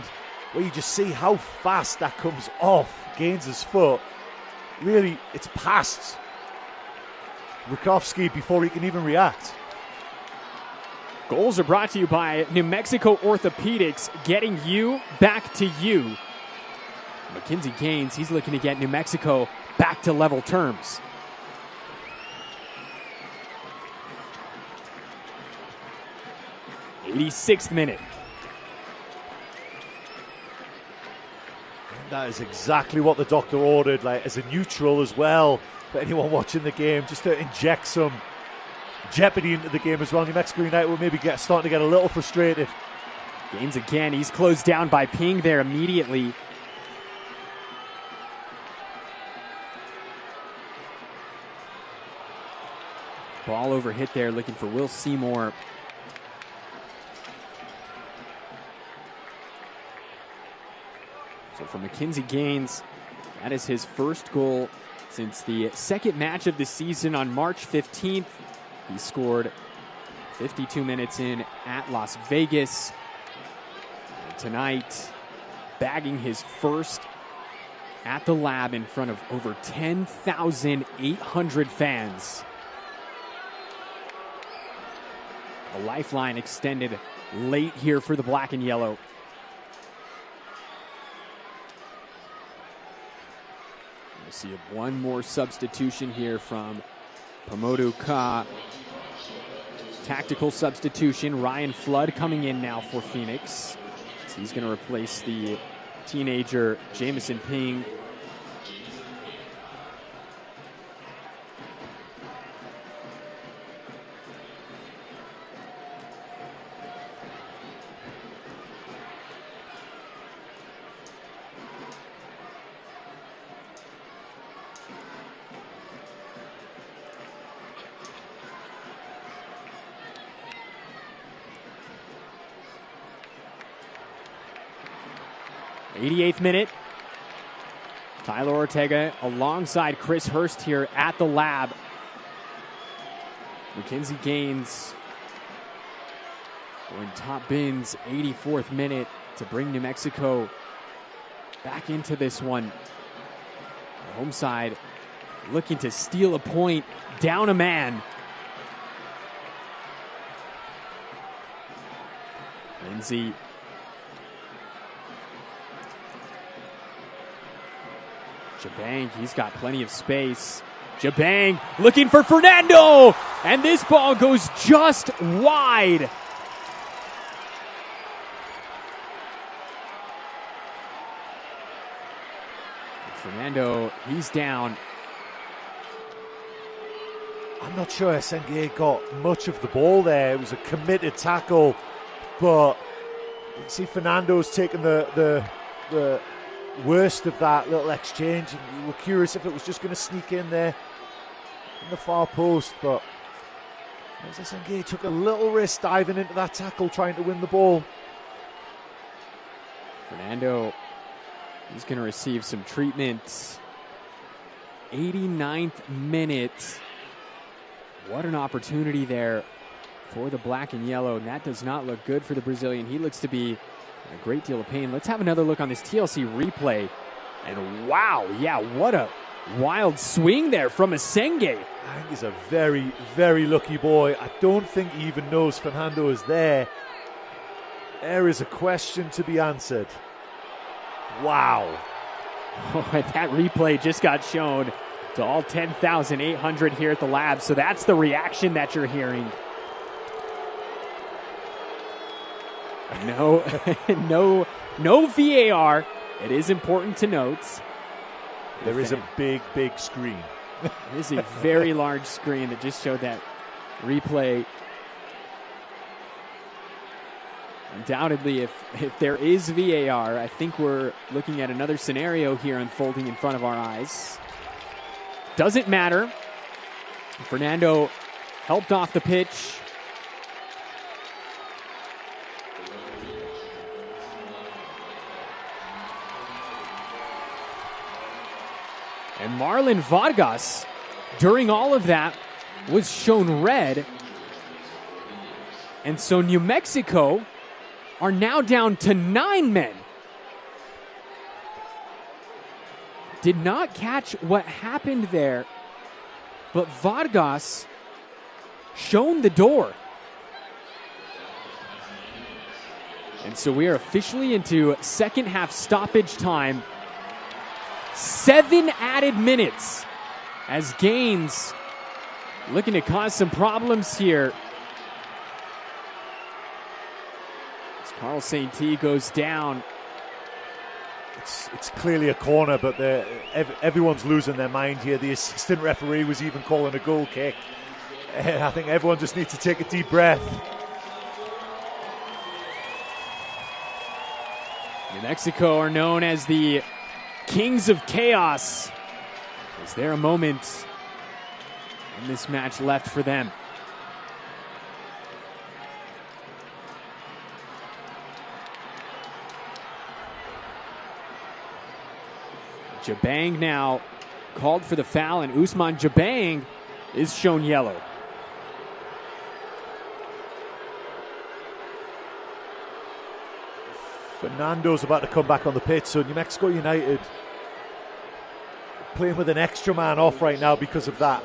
where you just see how fast that comes off Gaines's foot. Really, it's past Rakowski before he can even react. Goals are brought to you by New Mexico Orthopedics, getting you back to you. Mackenzie Gaines, he's looking to get New Mexico back to level terms. '86th minute. That is exactly what the doctor ordered, like as a neutral as well, for anyone watching the game, just to inject some jeopardy into the game as well. New Mexico United will maybe starting to get a little frustrated. Gaines again, he's closed down by Ping there immediately. Ball over hit there, looking for Will Seymour. So for Mackenzie Gaines, that is his first goal since the second match of the season on March 15th. He scored 52 minutes in at Las Vegas. And tonight, bagging his first at the Lab in front of over 10,800 fans. A lifeline extended late here for the black and yellow. We'll see one more substitution here from Promodu Ka. Tactical substitution. Ryan Flood coming in now for Phoenix. So he's going to replace the teenager Jamison Ping. '88th minute. Tyler Ortega alongside Chris Hurst here at the Lab. Mackenzie Gaines going top bins, 84th minute to bring New Mexico back into this one. The home side looking to steal a point, down a man. Lindsay Jabang, he's got plenty of space. Jabang looking for Fernando, and this ball goes just wide. Fernando, he's down. I'm not sure Senge got much of the ball there. It was a committed tackle, but you see Fernando's taken the worst of that little exchange, and you were curious if it was just going to sneak in there in the far post, but Senge took a little risk diving into that tackle, trying to win the ball. Fernando, he's going to receive some treatment. 89th minute. What an opportunity there for the black and yellow, and that does not look good for the Brazilian. He looks to be in a great deal of pain. Let's have another look on this TLC replay. And wow, yeah, what a wild swing there from Asenge. I think he's a very, very lucky boy. I don't think he even knows Fernando is there. There is a question to be answered. Wow. Oh, and that replay just got shown to all 10,800 here at the Lab. So that's the reaction that you're hearing. No VAR. It is important to note. There is a big, big screen. It is a very large screen that just showed that replay. Undoubtedly, if there is VAR, I think we're looking at another scenario here unfolding in front of our eyes. Doesn't matter. Fernando helped off the pitch. And Marlon Vargas, during all of that, was shown red. And so New Mexico are now down to 9 men. Did not catch what happened there, but Vargas shown the door. And so we are officially into second half stoppage time. 7 added minutes as Gaines looking to cause some problems here. As Carl St. goes down. It's clearly a corner, but everyone's losing their mind here. The assistant referee was even calling a goal kick. I think everyone just needs to take a deep breath. New Mexico are known as the Kings of Chaos. Is there a moment in this match left for them? Jabang now called for the foul, and Usman Jabang is shown yellow. Fernando's about to come back on the pitch, so New Mexico United playing with an extra man off right now because of that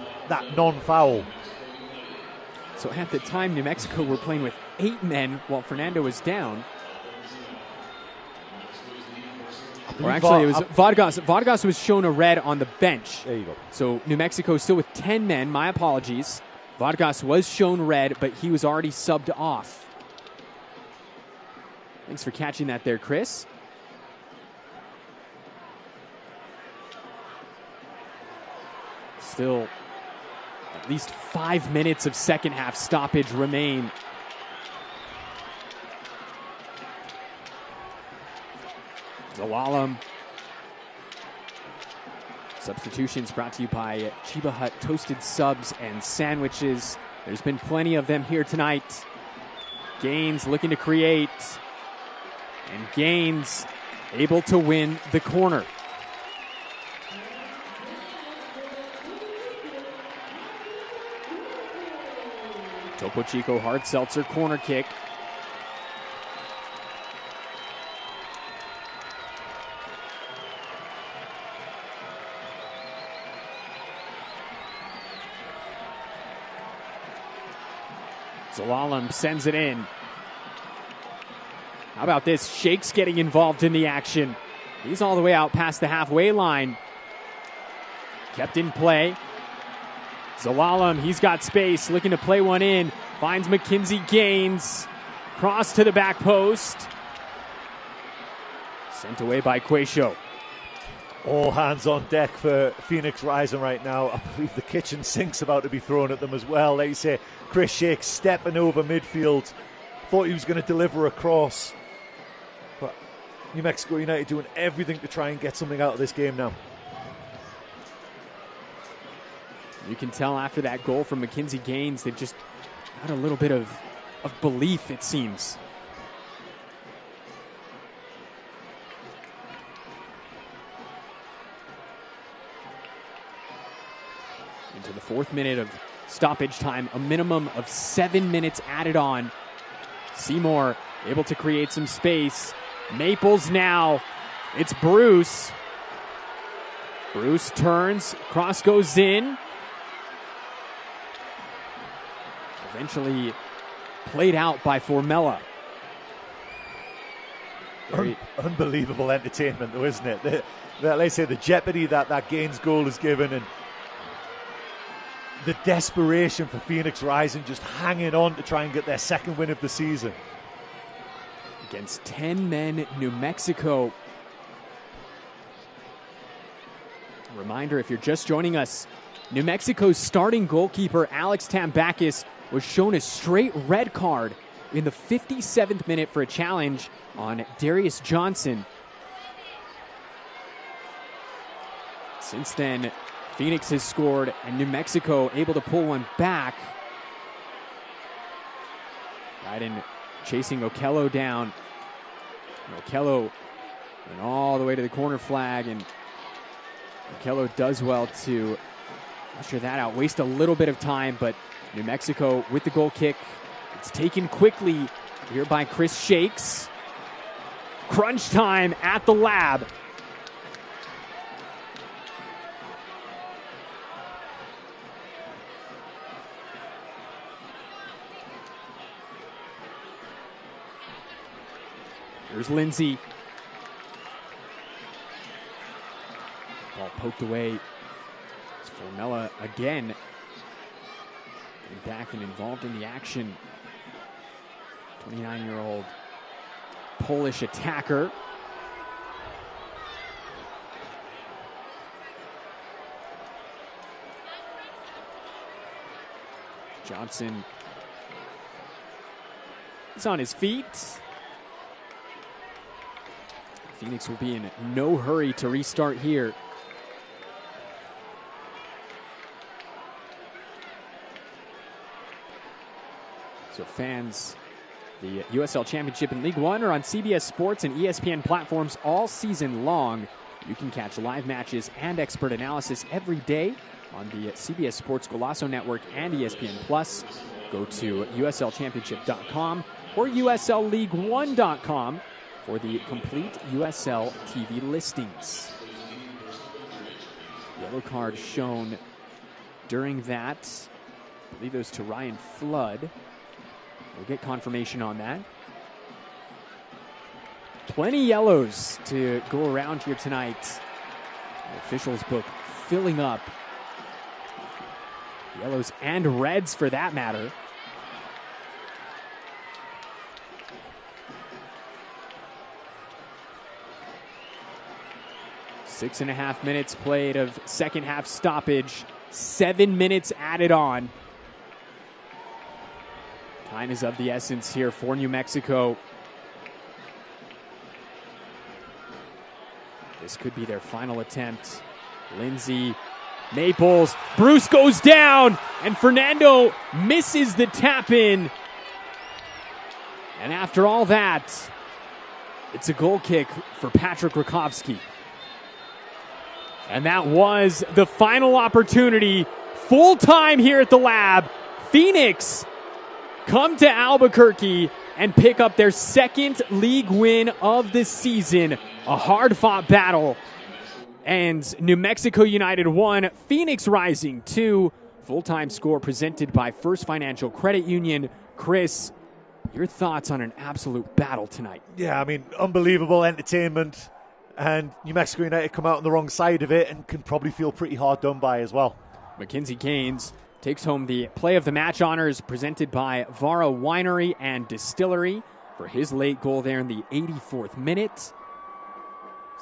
non-foul. So at the time, New Mexico were playing with 8 men while Fernando was down. Or actually, it was Vargas. Vargas was shown a red on the bench. There you go. So New Mexico still with 10 men. My apologies. Vargas was shown red, but he was already subbed off. Thanks for catching that there, Chris. Still at least 5 minutes of second half stoppage remain. Zalalem. Substitutions brought to you by Chiba Hut Toasted Subs and Sandwiches. There's been plenty of them here tonight. Gaines looking to create. And Gaines able to win the corner. Topo Chico hard seltzer corner kick. Zalalem sends it in. How about this? Shake's getting involved in the action. He's all the way out past the halfway line. Kept in play. Zalalem, he's got space, looking to play one in. Finds Mackenzie Gaines. Cross to the back post. Sent away by Quaisho. All hands on deck for Phoenix Rising right now. I believe the kitchen sink's about to be thrown at them as well. Like you say, Chris Shake stepping over midfield. Thought he was going to deliver a cross. But New Mexico United doing everything to try and get something out of this game now. You can tell after that goal from Mackenzie Gaines, they've just got a little bit of belief, it seems. Into the 4th minute of stoppage time, a minimum of 7 minutes added on. Seymour able to create some space. Maples now. It's Bruce. Bruce turns. Cross goes in. Eventually played out by Formella. Unbelievable entertainment, though, isn't it? Let's say the jeopardy that Gaines goal is given, and the desperation for Phoenix Rising just hanging on to try and get their second win of the season. Against 10 men, New Mexico Reminder, if you're just joining us, New Mexico's starting goalkeeper Alex Tambakis was shown a straight red card in the 57th minute for a challenge on Darius Johnson. Since then, Phoenix has scored and New Mexico able to pull one back. Biden chasing Okello down. Okello went all the way to the corner flag, and Okello does well to usher that out. Waste a little bit of time, but New Mexico with the goal kick. It's taken quickly here by Chris Shakes. Crunch time at the lab. Here's Lindsay. Ball poked away. It's Formella again. Getting back and involved in the action. 29-year-old Polish attacker. Johnson is on his feet. Phoenix will be in no hurry to restart here. So fans, the USL Championship and League One are on CBS Sports and ESPN platforms all season long. You can catch live matches and expert analysis every day on the CBS Sports Golasso Network and ESPN Plus. Go to USLChampionship.com or USLLeague1.com for the complete USL TV listings. Yellow card shown during that. I believe it was to Ryan Flood. We'll get confirmation on that. Plenty yellows to go around here tonight. The officials book filling up. Yellows and reds for that matter. Six and a half minutes played of second half stoppage. 7 minutes added on. Time is of the essence here for New Mexico. This could be their final attempt. Lindsay, Maples, Bruce goes down, and Fernando misses the tap in. And after all that, it's a goal kick for Patrick Rakowski. And that was the final opportunity. Full time here at the lab. Phoenix come to Albuquerque and pick up their second league win of the season. A hard-fought battle. And New Mexico United 1, Phoenix Rising 2. Full-time score presented by First Financial Credit Union. Chris, your thoughts on an absolute battle tonight? Yeah, I mean, unbelievable entertainment. And New Mexico United come out on the wrong side of it and can probably feel pretty hard done by as well. Mackenzie Gaines takes home the Play of the Match honors presented by Vara Winery and Distillery for his late goal there in the 84th minute. So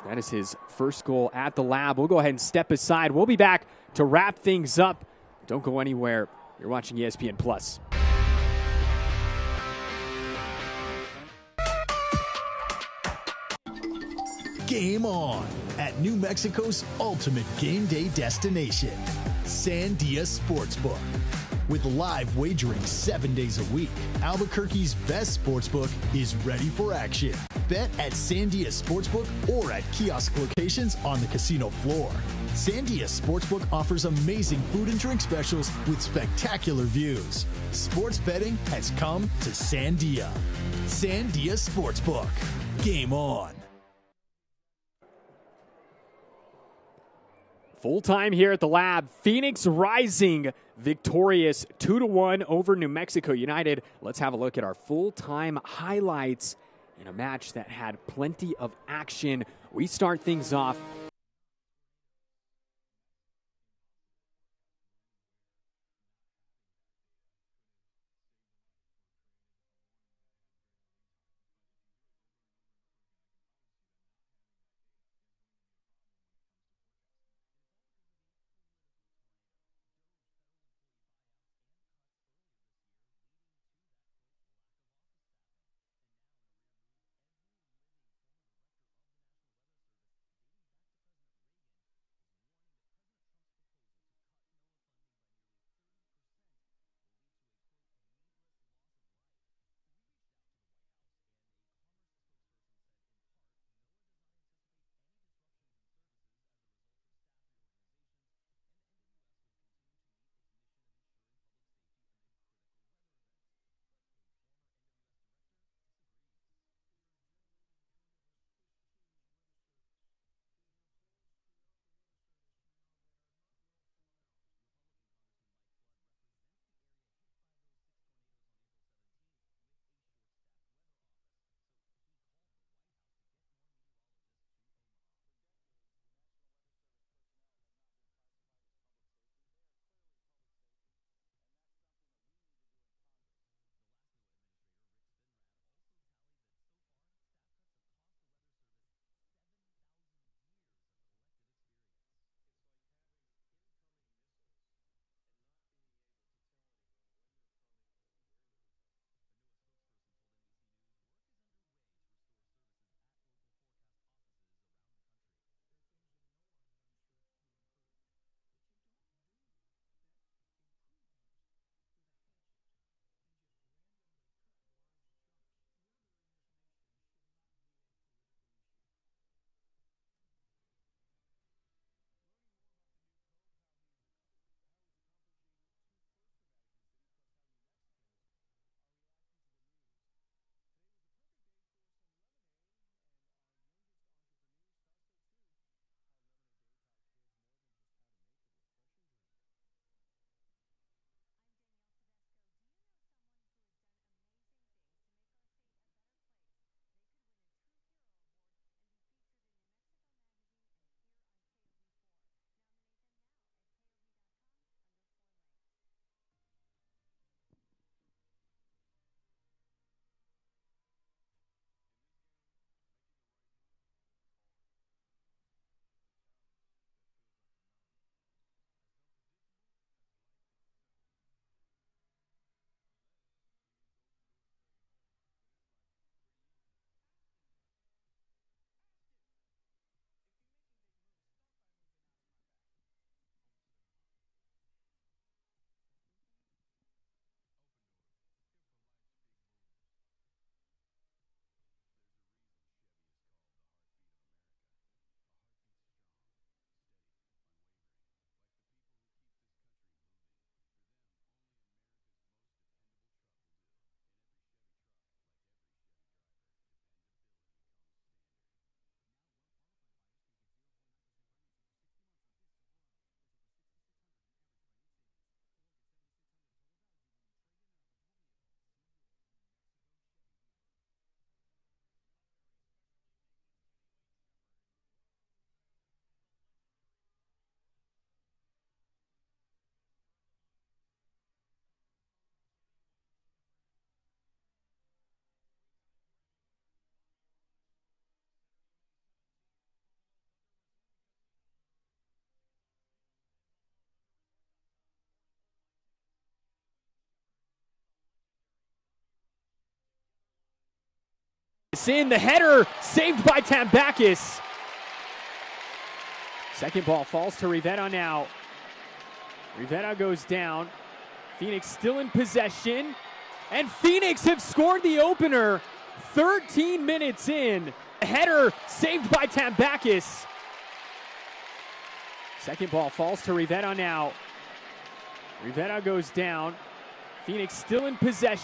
that is his first goal at the lab. We'll go ahead and step aside. We'll be back to wrap things up. Don't go anywhere. You're watching ESPN Plus. Game on at New Mexico's ultimate game day destination, Sandia Sportsbook. With live wagering 7 days a week, Albuquerque's best sportsbook is ready for action. Bet at Sandia Sportsbook or at kiosk locations on the casino floor. Sandia Sportsbook offers amazing food and drink specials with spectacular views. Sports betting has come to Sandia. Sandia Sportsbook. Game on. Full time here at the lab. Phoenix Rising victorious 2-1 over New Mexico United. Let's have a look at our full-time highlights in a match that had plenty of action. We start things off in. The header saved by Tambakis. Second ball falls to Rivera now. Rivera goes down. Phoenix still in possession. And Phoenix have scored the opener 13 minutes in. The header saved by Tambakis. Second ball falls to Rivera now. Rivera goes down. Phoenix still in possession.